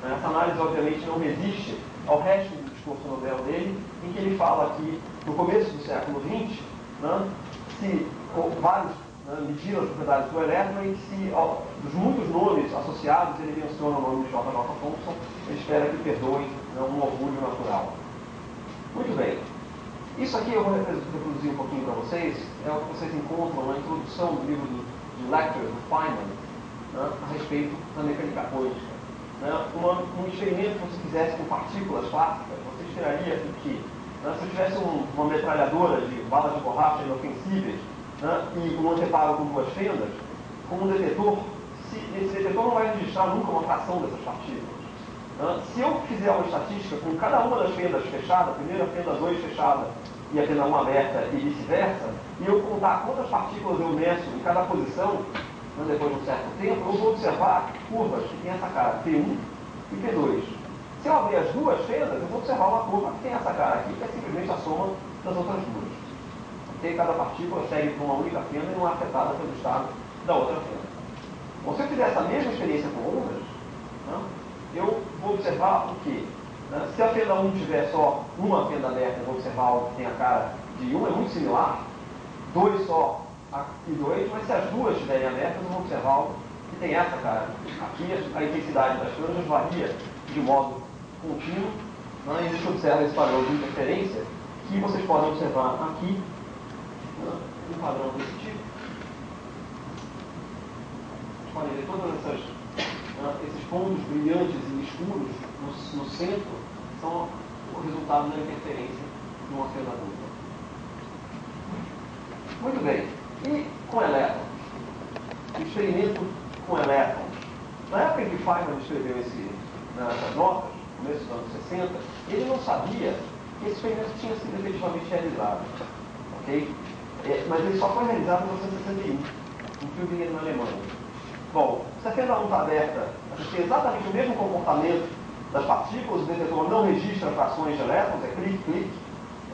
Essa análise, obviamente, não resiste ao resto do discurso Nobel dele, em que ele fala que, no começo do século XX, né, se vários, né, mediram as propriedades do elétron e se, dos muitos nomes associados, ele menciona o nome de J.J. Thomson, ele espera que perdoem, né, um orgulho natural. Muito bem. Isso aqui eu vou reproduzir um pouquinho para vocês, é o que vocês encontram na introdução do livro de Lectures do Feynman, né, a respeito da mecânica quântica. Né, um experimento que você fizesse com partículas clássicas, você esperaria que, né, se eu tivesse uma metralhadora de balas de borracha inofensíveis, né, e um anteparo com duas fendas, com um detetor, esse detetor não vai registrar nunca uma fração dessas partículas. Se eu fizer uma estatística com cada uma das fendas fechada, a primeira fenda 2 fechada e a fenda 1 aberta e vice-versa, e eu contar quantas partículas eu meço em cada posição, depois de um certo tempo, eu vou observar curvas que tem essa cara P1 e P2. Se eu abrir as duas fendas, eu vou observar uma curva que tem essa cara aqui, que é simplesmente a soma das outras duas. Okay? Cada partícula segue por uma única fenda e não é afetada pelo estado da outra fenda. Bom, se eu fizer essa mesma experiência com ondas, né, eu vou observar o quê? Se a fenda 1 tiver só uma fenda aberta, eu vou observar algo que tem a cara de 1, é muito similar. 2 só e 2, mas se as duas estiverem abertas, eu vou observar algo que tem essa cara. Aqui a intensidade das franjas varia de modo contínuo, né, e a gente observa esse padrão de interferência que vocês podem observar aqui, né, um padrão desse tipo. Vocês podem ver todas esses pontos brilhantes e escuros no centro são o resultado da interferência de uma fenda dupla. Muito bem. E com elétrons? Experimento com elétrons. Na época em que Feynman escreveu essas notas, no começo dos anos 60, ele não sabia que esse experimento tinha sido efetivamente realizado. Okay? Mas ele só foi realizado em 1961, em Tübingen, na Alemanha. Bom, se a fenda 1 está aberta, a gente tem exatamente o mesmo comportamento das partículas, o detetor não registra frações de elétrons, é clique, clique,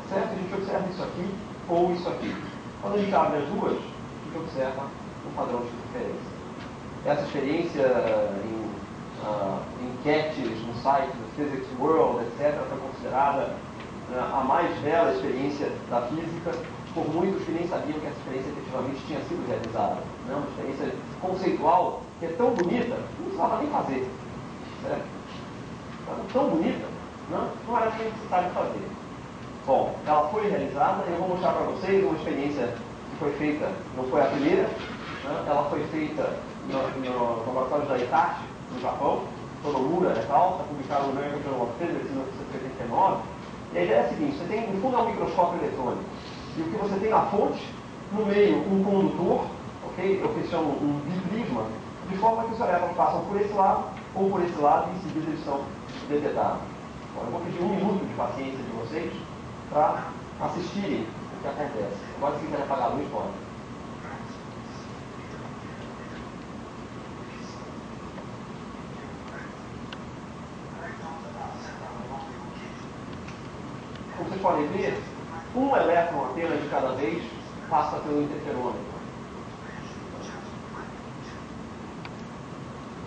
certo? A gente observa isso aqui ou isso aqui. Quando a gente abre as duas, a gente observa um padrão de interferência. Essa experiência em enquetes no site do Physics World, etc., foi considerada a mais bela experiência da física por muitos que nem sabiam que essa experiência efetivamente tinha sido realizada. Né? Uma experiência conceitual que é tão bonita, não precisava nem fazer. Certo? Tão bonita, não era nem necessário fazer. Bom, ela foi realizada e eu vou mostrar para vocês uma experiência que foi feita, não foi a primeira, né? Ela foi feita no laboratório da Hitachi, no Japão, Tonomura et al., está publicado no American Journal of Physics em 1989. E a ideia é a seguinte: você tem, no fundo, é um microscópio eletrônico. E o que você tem na fonte, no meio, um condutor, okay? É o que se chama um biprisma, de forma que os elétrons passam por esse lado ou por esse lado e em seguida eles são detectados. Bom, eu vou pedir 1 minuto de paciência de vocês para assistirem o que acontece. Agora, se quiser apagar a luz, pode. vocês podem ver, um elétron apenas de cada vez passa pelo interferômetro.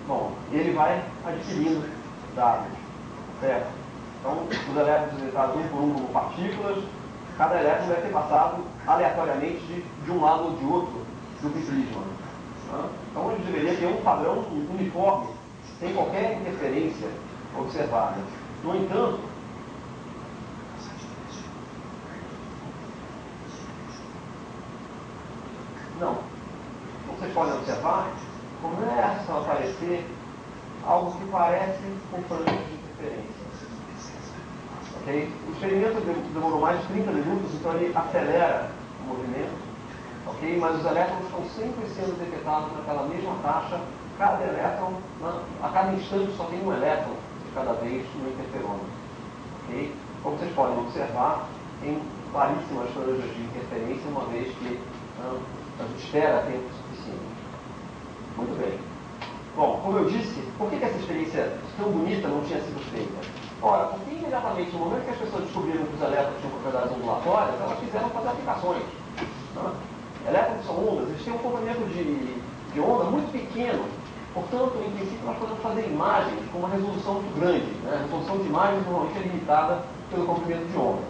Bom, ele vai adquirindo dados, certo? Então, os elétrons entrados um por um como partículas, cada elétron deve ter passado aleatoriamente de um lado ou de outro do prisma. Então, ele deveria ter um padrão uniforme, sem qualquer interferência observada. No entanto, não. Vocês podem observar, começa a aparecer algo que parece com franjas de interferência. Okay? O experimento demorou mais de 30 minutos, então ele acelera o movimento, okay? Mas os elétrons estão sempre sendo detectados naquela mesma taxa. Cada elétron, a cada instante só tem um elétron de cada vez no interferômetro. Okay? Como vocês podem observar, tem claríssimas franjas de interferência, uma vez que a gente espera tempo suficiente. Muito bem. Bom, como eu disse, por que essa experiência tão bonita não tinha sido feita? Ora, porque imediatamente no momento que as pessoas descobriram que os elétrons tinham propriedades ondulatórias, elas quiseram fazer aplicações. Elétrons são ondas, eles têm um comprimento de onda muito pequeno. Portanto, em princípio, nós podemos fazer imagens com uma resolução muito grande. A resolução de imagens normalmente é limitada pelo comprimento de onda.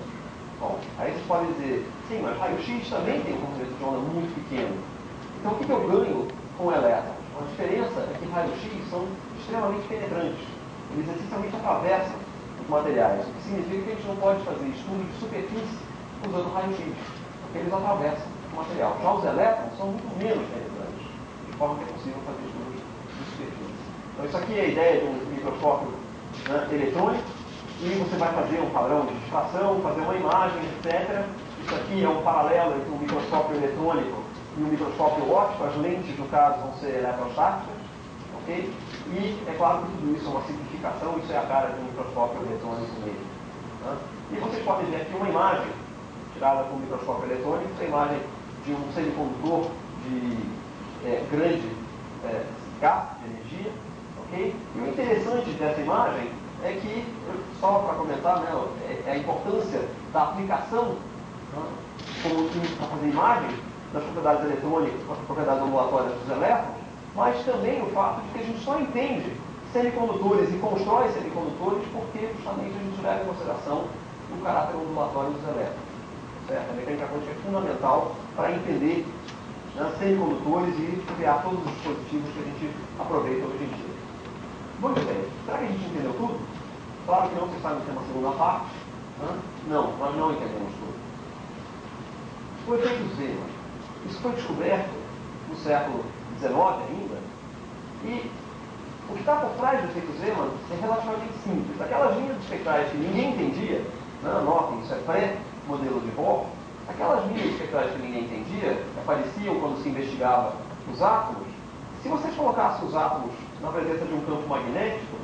Bom, aí vocês podem dizer, sim, mas raio-x também tem um comprimento de onda muito pequeno. Então, o que eu ganho com elétrons? A diferença é que raios-x são extremamente penetrantes. Eles essencialmente atravessam os materiais, o que significa que a gente não pode fazer estudo de superfície usando raios-x, porque eles atravessam o material. Já os elétrons são muito menos penetrantes, de forma que é possível fazer estudos de superfície. Então, isso aqui é a ideia de um microscópio eletrônico, e você vai fazer um padrão de distração, fazer uma imagem, etc. Isso aqui é um paralelo entre um microscópio eletrônico e um microscópio óptico. As lentes, no caso, vão ser eletrostáticas, ok? E é claro que tudo isso é uma simplificação, isso é a cara de um microscópio eletrônico mesmo. E vocês podem ver aqui uma imagem tirada com um microscópio eletrônico, essa imagem de um semicondutor de grande gasto de energia, ok? E o interessante dessa imagem é que, só para comentar, é a importância da aplicação como para fazer imagem das propriedades eletrônicas, das propriedades ondulatórias dos elétrons, mas também o fato de que a gente só entende semicondutores e constrói semicondutores porque justamente a gente leva em consideração o caráter ondulatório dos elétrons. Certo? A mecânica quântica é fundamental para entender semicondutores e criar todos os dispositivos que a gente aproveita hoje em dia. Muito bem. Será que a gente entendeu tudo? Claro que não, vocês sabem que tem uma segunda parte. Não, nós não entendemos tudo. O efeito Zeeman. Isso foi descoberto no século XIX ainda. E o que está por trás do efeito Zeeman é relativamente simples. Aquelas linhas espectrais que ninguém entendia, notem, isso é pré-modelo de Bohr, aquelas linhas espectrais que ninguém entendia, apareciam quando se investigava os átomos. Se vocês colocassem os átomos na presença de um campo magnético,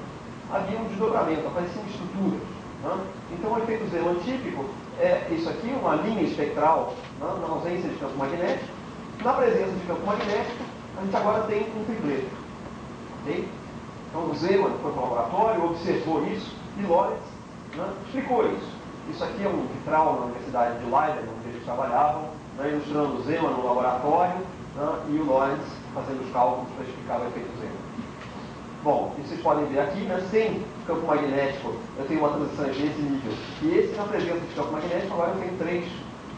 havia um desdobramento, apareciam estruturas. Então, o efeito Zeeman típico é isso aqui, uma linha espectral na ausência de campo magnético. Na presença de campo magnético, a gente agora tem um tripleto. Okay? Então, o Zeeman foi para o laboratório, observou isso, e Lorentz explicou isso. Isso aqui é um vitral na Universidade de Leiden, onde eles trabalhavam, ilustrando o Zeeman no laboratório, e o Lorentz fazendo os cálculos para explicar o efeito Zeeman. Bom, e vocês podem ver aqui, sem campo magnético, eu tenho uma transição desse nível. E esse, na presença de campo magnético, agora eu tenho 3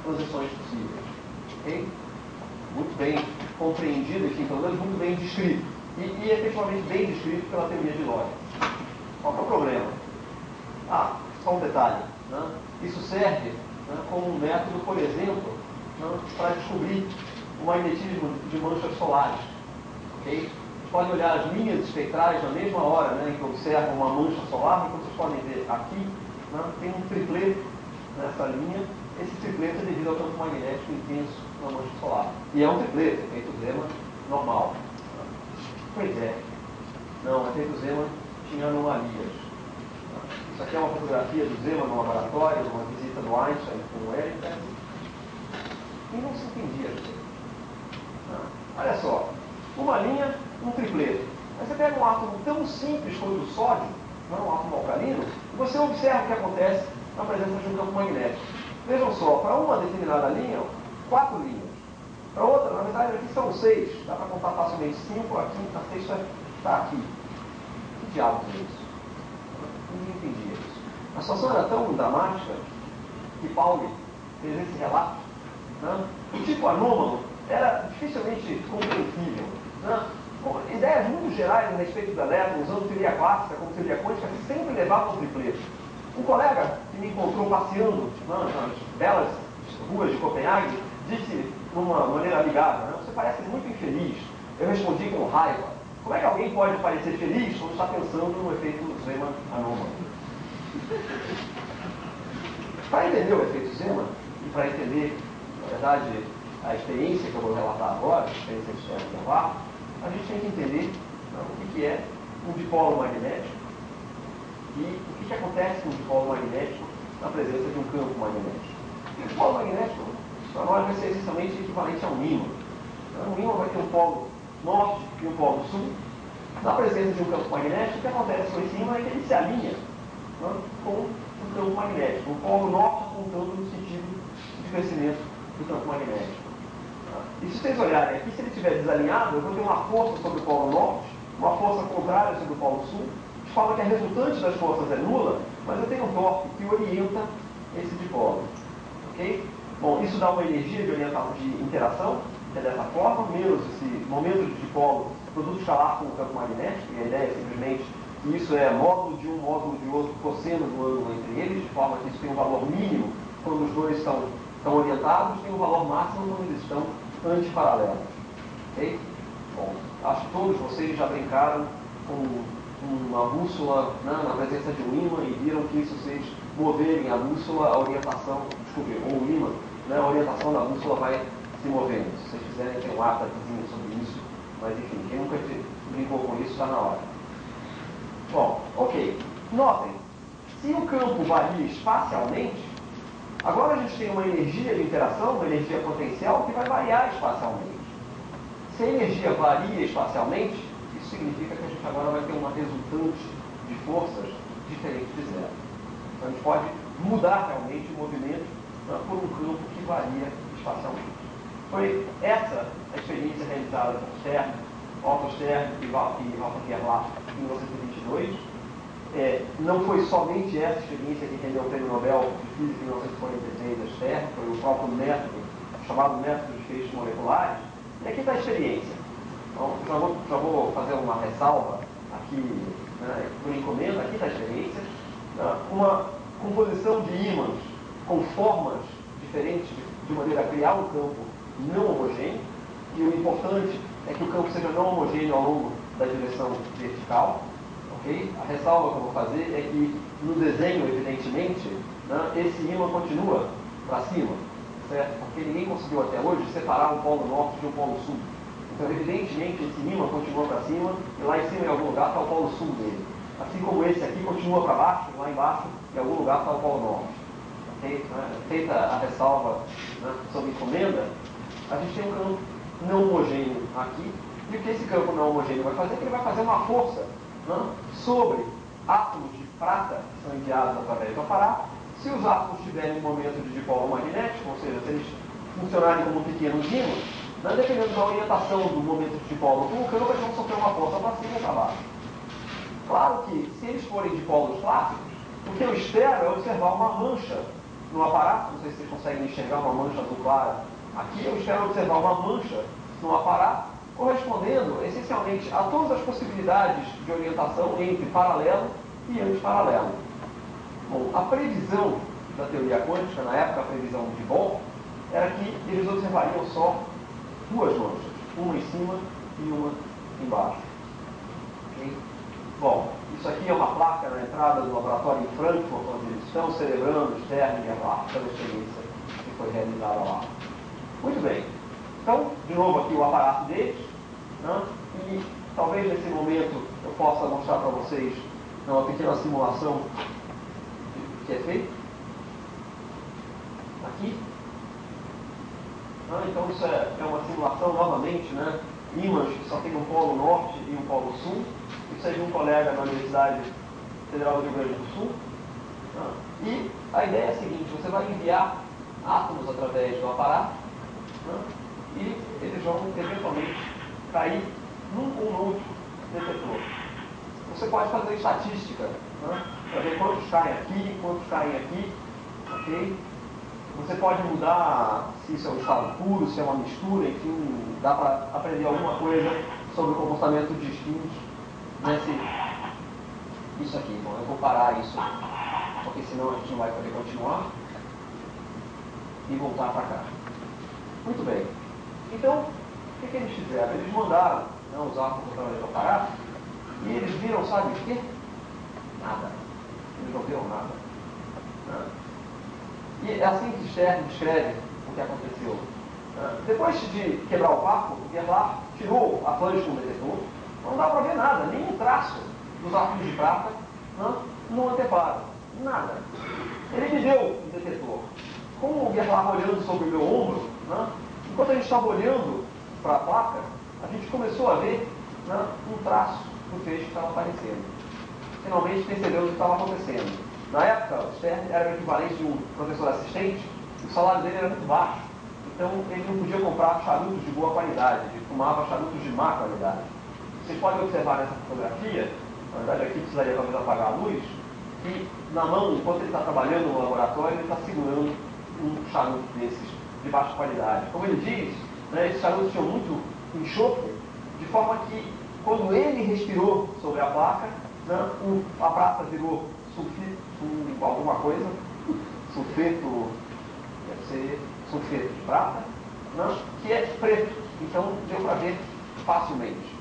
transições possíveis. Ok? Muito bem compreendido aqui, pelo menos muito bem descrito. E efetivamente bem descrito pela teoria de Lorentz. Qual que é o problema? Só um detalhe. Isso serve como um método, por exemplo, para descobrir o magnetismo de manchas solares. Okay? Podem olhar as linhas espectrais na mesma hora em que observam uma mancha solar, e como vocês podem ver aqui, tem um tripleto nessa linha. Esse tripleto é devido ao campo magnético intenso na mancha solar. E é um tripleto, efeito Zeeman normal. Pois é. Não, efeito Zeeman tinha anomalias. Isso aqui é uma fotografia do Zeeman no laboratório, uma visita do Einstein com o Eric. E não se entendia. Olha só, uma linha, um tripleto. Aí você pega um átomo tão simples quanto o sódio, um átomo alcalino, e você observa o que acontece na presença de um campo magnético. Vejam só, para uma determinada linha, 4 linhas. Para outra, na verdade, aqui são 6. Dá para contar facilmente 5, a quinta, a sexta está aqui. Que diabos é isso? Ninguém entendia isso. A situação era tão dramática que Pauli fez esse relato. Né? O tipo anômalo era dificilmente compreensível. Né? Ideias muito gerais a respeito do elétron, usando teoria clássica como teoria quântica, sempre levavam ao tripleto. Um colega que me encontrou passeando nas belas ruas de Copenhague disse de uma maneira amigável, né? Você parece muito infeliz. Eu respondi com raiva. Como é que alguém pode parecer feliz quando está pensando no efeito Zeeman anômalo? Para entender o efeito Zeeman e para entender, na verdade, a experiência que eu vou relatar agora, a experiência externa de Navarro, a gente tem que entender o que é um dipolo magnético e o que acontece com o dipolo magnético na presença de um campo magnético. O dipolo magnético, para nós, vai ser essencialmente equivalente a um ímã. Um ímã vai ter um polo norte e um polo sul. Na presença de um campo magnético, o que acontece com esse ímã é que ele se alinha com o campo magnético. O polo norte apontando no sentido de crescimento do campo magnético. E se vocês olharem aqui, se ele estiver desalinhado, eu vou ter uma força sobre o polo norte, uma força contrária sobre o polo sul, de forma que a resultante das forças é nula, mas eu tenho um torque que orienta esse dipolo. Ok? Bom, isso dá uma energia de interação, que é dessa forma, menos esse momento de dipolo, produto escalar com o campo magnético, e a ideia é simplesmente que isso é módulo de um, módulo de outro, cosseno do ângulo entre eles, de forma que isso tem um valor mínimo quando os dois estão orientados, tem um valor máximo quando eles estão antiparalelos. Ok? Bom, acho que todos vocês já brincaram com uma bússola na presença de um ímã e viram que se vocês moverem a bússola, a orientação, ou o ímã, a orientação da bússola vai se movendo. Se vocês quiserem ter um ataquezinho sobre isso, mas enfim, quem nunca brincou com isso está na hora. Bom, ok. Notem, se o campo varia espacialmente, agora a gente tem uma energia de interação, uma energia potencial que vai variar espacialmente. Se a energia varia espacialmente, isso significa que a gente agora vai ter uma resultante de forças diferente de zero. Então a gente pode mudar realmente o movimento por um campo que varia espacialmente. Foi essa a experiência realizada por Stern, Otto Stern e Walter Gerlach em 1922. Não foi somente essa experiência que rendeu o Prêmio Nobel de Física em 1943 a Stern, foi o próprio método, chamado método de feixes moleculares. E aqui está a experiência. Então, já vou fazer uma ressalva aqui, por encomenda, aqui está a experiência. Uma composição de ímãs com formas diferentes, de maneira a criar um campo não homogêneo. E o importante é que o campo seja não homogêneo ao longo da direção vertical. Okay? A ressalva que eu vou fazer é que no desenho, evidentemente, esse ímã continua para cima, certo? Porque ninguém conseguiu até hoje separar um polo norte de um polo sul. Então, evidentemente, esse ímã continua para cima e lá em cima, em algum lugar, está o polo sul dele. Assim como esse aqui continua para baixo, lá embaixo, em algum lugar, está o polo norte. Okay? Feita a ressalva sob encomenda, a gente tem um campo não homogêneo aqui. E o que esse campo não homogêneo vai fazer? É que ele vai fazer uma força sobre átomos de prata que são enviados através do aparato. Se os átomos tiverem um momento de dipolo magnético, ou seja, se eles funcionarem como pequenos ímãs, dependendo da orientação do momento de dipolo com o campo, eles vão sofrer uma força para cima ou para baixo. Claro que, se eles forem dipolos clássicos, o que eu espero é observar uma mancha no aparato. Não sei se vocês conseguem enxergar uma mancha azul clara. Aqui eu espero observar uma mancha no aparato, correspondendo essencialmente a todas as possibilidades de orientação entre paralelo e antiparalelo. Bom, a previsão da teoria quântica, na época a previsão de Bohr, era que eles observariam só duas manchas, uma em cima e uma embaixo. Okay? Bom, isso aqui é uma placa na entrada do laboratório em Frankfurt, onde eles estão celebrando Stern e Gerlach pela experiência que foi realizada lá. Muito bem. Então, de novo aqui o aparato deles, e talvez nesse momento eu possa mostrar para vocês uma pequena simulação que é feita. Aqui. Então isso é uma simulação novamente, ímãs que só tem um polo norte e um polo sul. Isso é de um colega da Universidade Federal do Rio Grande do Sul. E a ideia é a seguinte: você vai enviar átomos através do aparato, e eles vão eventualmente cair num ou no outro detetor. Você pode fazer estatística, para ver quantos caem aqui, quantos caem aqui, ok? Você pode mudar se isso é um estado puro, se é uma mistura, enfim, dá para aprender alguma coisa sobre o comportamento de spins isso aqui. Bom, eu vou parar isso, porque senão a gente não vai poder continuar e voltar para cá. Muito bem. Então, o que eles fizeram? Eles mandaram os átomos através do aparato e eles viram, sabe o quê? Nada. Eles não viram nada. E é assim que Stern descreve o que aconteceu. Depois de quebrar o vácuo, o Gerlach tirou a flange com o detetor. Não dá para ver nada, nem um traço dos átomos de prata no anteparo. Nada. Ele me deu o detetor. Com o Gerlach olhando sobre o meu ombro, enquanto a gente estava olhando para a placa, a gente começou a ver um traço do feixe que estava aparecendo. Finalmente percebeu o que estava acontecendo. Na época, o Stern era o equivalente de um professor assistente, e o salário dele era muito baixo. Então, ele não podia comprar charutos de boa qualidade, ele fumava charutos de má qualidade. Vocês podem observar nessa fotografia, na verdade aqui precisaria talvez apagar a luz, que na mão, enquanto ele está trabalhando no laboratório, ele está segurando um charuto desses de baixa qualidade. Como ele diz, esses charutos tinham muito enxofre, de forma que, quando ele respirou sobre a placa, a prata virou alguma coisa, sulfeto, deve ser sulfeto de prata, que é preto. Então deu para ver facilmente.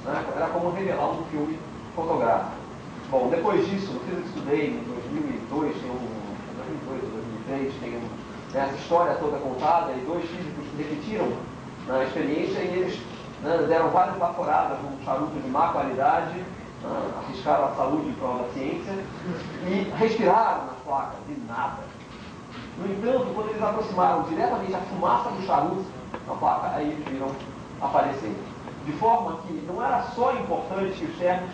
Era como revelar um filme fotográfico. Bom, depois disso, no Physics Today, em 2002, 2003, tem essa história toda contada, e dois físicos repetiram a experiência e eles deram várias baforadas num charuto de má qualidade, arriscaram a saúde em prol da ciência e respiraram nas placas e nada. No entanto, quando eles aproximaram diretamente a fumaça do charuto na placa, aí eles viram aparecer. De forma que não era só importante que o Stern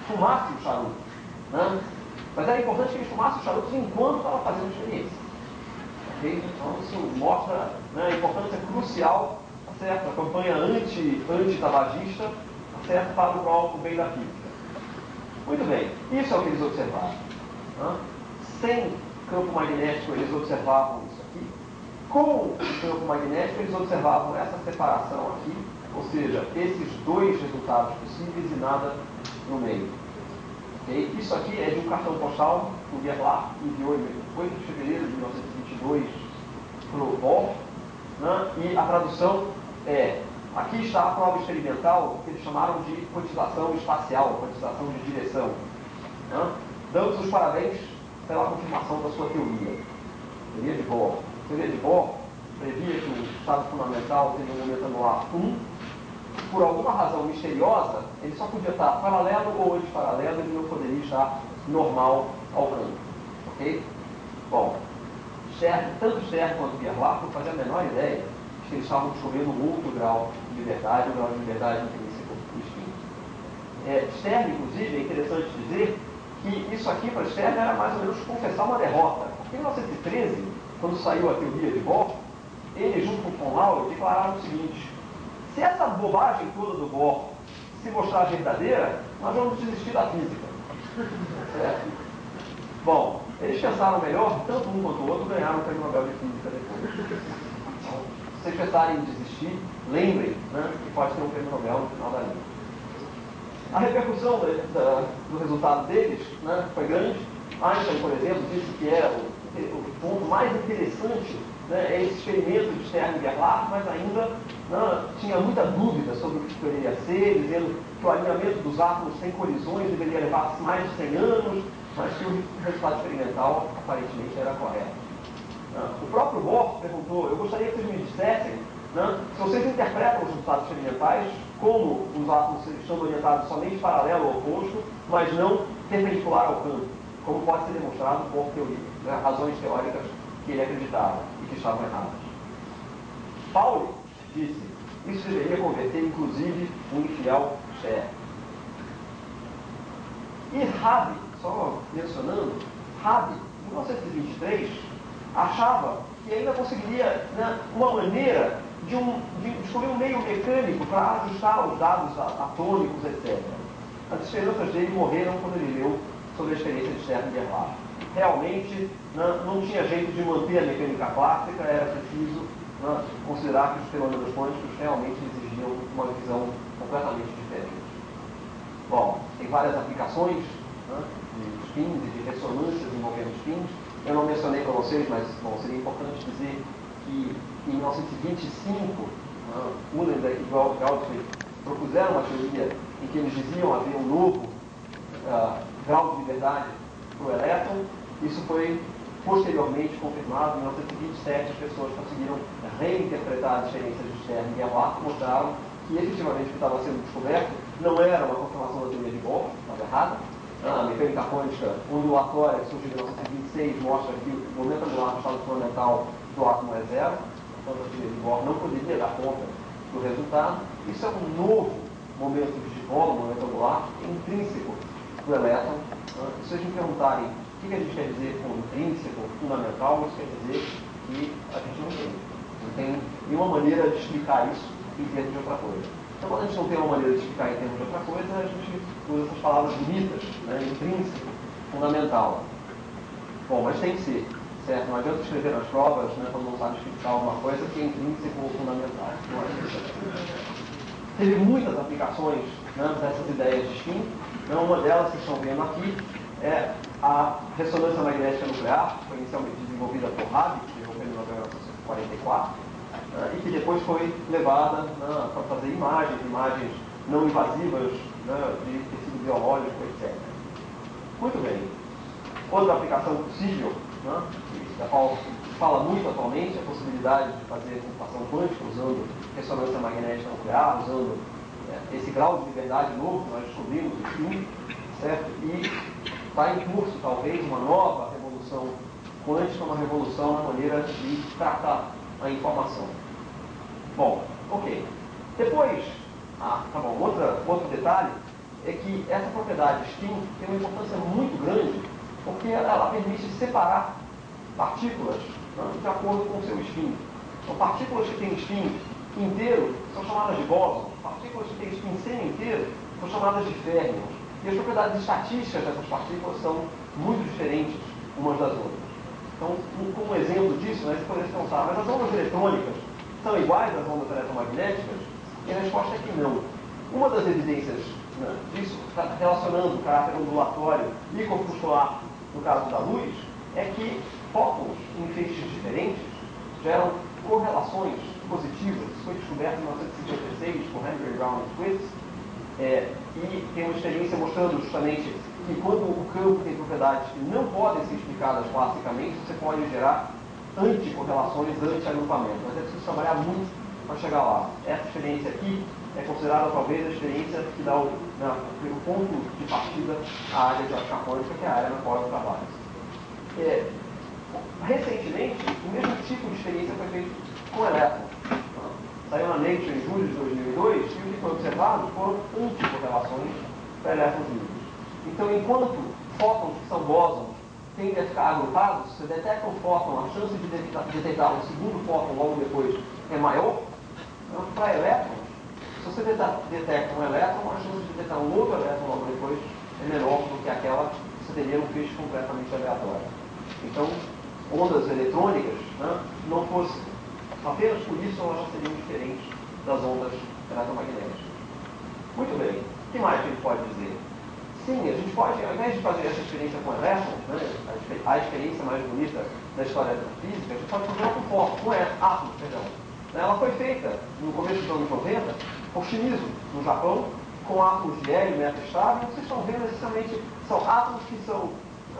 fumasse o charuto, mas era importante que ele fumasse o charuto enquanto estava fazendo a experiência. Okay? Então isso mostra a importância crucial, certo? A campanha anti-tabagista, certo? Para o bem da física. Muito bem, isso é o que eles observaram. Sem campo magnético eles observavam isso aqui. Com o campo magnético eles observavam essa separação aqui, ou seja, esses dois resultados possíveis e nada no meio. Okay? Isso aqui é de um cartão postal que o Gerlach enviou em 8 de fevereiro de 1922 para o Bohr, e a tradução é: aqui está a prova experimental que eles chamaram de quantização espacial, quantização de direção. Damos os parabéns pela confirmação da sua teoria. Teoria de Bohr. A teoria de Bohr previa que o estado fundamental teria um momento anular 1. Por alguma razão misteriosa, ele só podia estar paralelo ou antiparalelo, ele não poderia estar normal ao campo. Ok? Bom, tanto Stern quanto Gerlach não faziam a menor ideia de que eles estavam descobrindo um outro grau de liberdade, um grau de liberdade intrínseco do espírito. Stern, inclusive, é interessante dizer que isso aqui para Stern era mais ou menos confessar uma derrota. Em 1913, quando saiu a teoria de Bohr, ele, junto com von Laue, declararam o seguinte: se essa bobagem toda do Bohr se mostrar verdadeira, nós vamos desistir da física. Certo? Bom, eles pensaram melhor, tanto um quanto o outro ganharam o prêmio Nobel de Física depois. Então, se vocês pensarem em desistir, lembrem que pode ter um prêmio Nobel no final da linha. A repercussão do resultado deles foi grande. Einstein, por exemplo, disse que era o ponto mais interessante é esse experimento de Stern e Gerlach, mas ainda tinha muita dúvida sobre o que poderia ser, dizendo que o alinhamento dos átomos sem colisões deveria levar mais de 100 anos, mas que o resultado experimental aparentemente era correto. O próprio Bohr perguntou: eu gostaria que vocês me dissessem se vocês interpretam os resultados experimentais como os átomos estão orientados somente paralelo ao oposto, mas não perpendicular ao campo, como pode ser demonstrado por razões teóricas que ele acreditava e que estavam erradas. Pauli disse: isso deveria converter inclusive um infiel Stern. E Rabi, só mencionando, Rabi em 1923, achava que ainda conseguiria, né, uma maneira de descobrir um meio mecânico para ajustar os dados atômicos, etc. As esperanças dele morreram quando ele leu sobre a experiência de Stern-Gerlach. Realmente, não tinha jeito de manter a mecânica clássica, era preciso, né, considerar que os fenômenos quânticos realmente exigiam uma visão completamente diferente. Bom, tem várias aplicações, né, de spins e de ressonâncias envolvendo spins. Eu não mencionei para vocês, mas bom, seria importante dizer que em 1925, né, Uhlenbeck e Gaudium propuseram uma teoria em que eles diziam haver um novo grau de liberdade para o elétron. Isso foi posteriormente confirmado. Em 1927, as pessoas conseguiram reinterpretar as experiências de Stern e Gerlach, mostraram que efetivamente o que estava sendo descoberto não era uma confirmação da teoria de Bohr, estava errada. A mecânica quântica ondulatória, que surgiu em 1926, mostra que o momento angular do estado fundamental do átomo é zero. Portanto, a teoria de Bohr não poderia dar conta do resultado. Isso é um novo momento de dipolo, momento angular, intrínseco do elétron. Se vocês me perguntarem o que a gente quer dizer com intrínseco, fundamental, isso quer dizer que a gente não tem nenhuma maneira de explicar isso em termos de outra coisa. Então, quando a gente não tem uma maneira de explicar em termos de outra coisa, a gente usa essas palavras bonitas, né? Intrínseco, fundamental. Bom, mas tem que ser, certo? Não adianta escrever nas provas, né, quando não sabe explicar alguma coisa que é intrínseco ou fundamental. Não é isso. Teve muitas aplicações, né, dessas ideias de spin. Então, uma delas, que vocês estão vendo aqui, é a ressonância magnética nuclear, que foi inicialmente desenvolvida por Rabi, que desenvolveu em 1944. E que depois foi levada, né, para fazer imagens não invasivas, né, de tecido biológico, etc. Muito bem. Outra aplicação possível, né, da qual fala muito atualmente, a possibilidade de fazer computação quântica usando ressonância magnética nuclear, usando esse grau de liberdade novo que nós descobrimos, enfim, certo? E está em curso, talvez, uma nova revolução quântica, uma revolução na maneira de tratar a informação. Bom, ok. Depois, outro detalhe é que essa propriedade spin tem uma importância muito grande porque ela permite separar partículas, né, de acordo com o seu spin. Então, partículas que têm spin inteiro são chamadas de bósons, partículas que têm spin semi-inteiro são chamadas de férmions. E as propriedades estatísticas dessas partículas são muito diferentes umas das outras. Então, como exemplo disso, né, você poderia pensar, mas as ondas eletrônicas são iguais às ondas eletromagnéticas? E a resposta é que não. Uma das evidências, né, disso, relacionando o caráter ondulatório e corpuscular no caso da luz, é que fótons em feixes diferentes geram correlações positivas. Isso foi descoberto em 1956 por Henry Brown e Twist, e tem uma experiência mostrando justamente que quando o campo tem propriedades que não podem ser explicadas classicamente, você pode gerar anticorrelações, anti-agrupamentos. Mas é preciso trabalhar muito para chegar lá. Essa experiência aqui é considerada talvez a experiência que dá o ponto de partida à área de ótica quântica, que é a área na qual eu trabalho. Recentemente, o mesmo tipo de experiência foi feito com elétrons. Saiu na Nature em julho de 2002 e o que foi observado foram anticorrelações para elétrons livres. Então, enquanto fótons que são bósons tendem a ficar agrupados, se você detecta um fóton, a chance de detectar um segundo fóton logo depois é maior. Então, para elétrons, se você detecta um elétron, a chance de detectar um outro elétron logo depois é menor do que aquela que você teria um feixe completamente aleatório. Então, ondas eletrônicas, né, não fosse apenas por isso, elas já seriam diferentes das ondas eletromagnéticas. Muito bem. O que mais a gente pode dizer? Sim, a gente pode, ao invés de fazer essa experiência com elétrons, né, a experiência mais bonita da história da física, a gente pode fazer com fóton, com átomos, perdão. Ela foi feita no começo dos anos 90 por Shimizu, no Japão, com átomos de hélio metastável. Vocês estão vendo, essencialmente, são átomos que são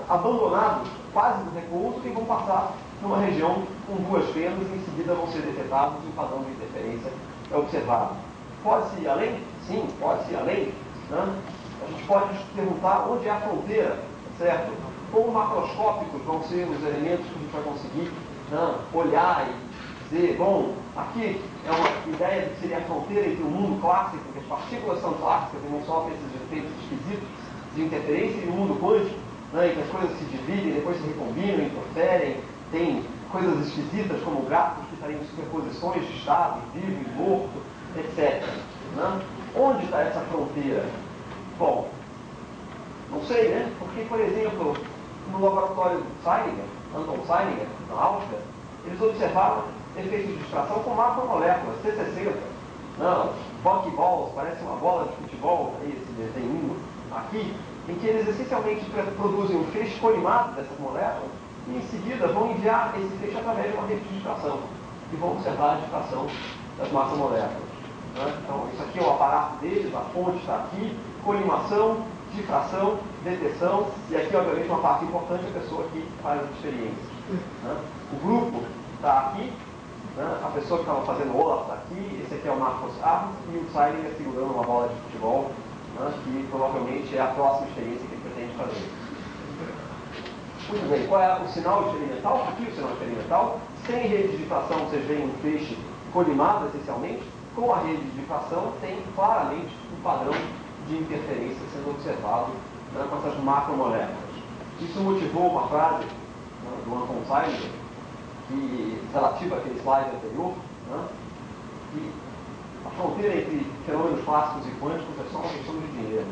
abandonados quase no repouso e vão passar numa região com duas fendas e em seguida vão ser detectados e o padrão de interferência é observado. Pode-se ir além? Sim, pode-se ir além. Né? A gente pode perguntar onde é a fronteira, certo? Como macroscópicos vão ser os elementos que a gente vai conseguir, né, olhar e dizer, bom, aqui é uma ideia de que seria a fronteira entre o mundo clássico, que as partículas são clássicas e não sofrem esses efeitos esquisitos de interferência, e o mundo quântico, né, em que as coisas se dividem, depois se recombinam, interferem, tem coisas esquisitas como gráficos que estariam em superposições de estado, vivo e morto, etc. Né? Onde está essa fronteira? Bom, não sei, né? Porque, por exemplo, no laboratório do Zeilinger, Anton Zeilinger, na Áustria, eles observaram efeitos de distração com macromoléculas, C60. Não, buckyballs, parece uma bola de futebol, esse desenho aqui, em que eles essencialmente produzem um feixe colimado dessas moléculas e em seguida vão enviar esse feixe através de uma rede de distração e vão observar a distração das macromoléculas. Né? Então, isso aqui é o aparato deles, a fonte está aqui, colimação, difração, detecção, e aqui, obviamente, uma parte importante é a pessoa que faz as experiências. Né? O grupo está aqui, né? A pessoa que estava fazendo o Olaf está aqui, esse aqui é o Marcos Arns, e o Zeilinger segurando uma bola de futebol, né? Que provavelmente é a próxima experiência que ele pretende fazer. Muito bem, qual é o sinal experimental? Aqui o sinal experimental, sem rede de difração, vocês veem um feixe colimado, essencialmente. Com a rede de difração, tem claramente um padrão de interferência sendo observado, né, com essas macromoléculas. Isso motivou uma frase, né, do Anton Zeilinger, relativa àquele slide anterior, né, que a fronteira entre fenômenos clássicos e quânticos é só uma questão de dinheiro.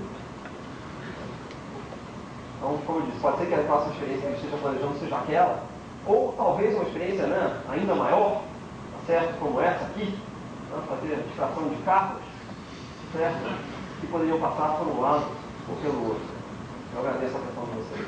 Então, como eu disse, pode ser que a próxima experiência que ele esteja planejando seja aquela, ou talvez uma experiência, né, ainda maior, certo, como essa aqui, né, fazer a distração de cartas, certo, que poderiam passar por um lado ou pelo outro. Eu agradeço a atenção de vocês.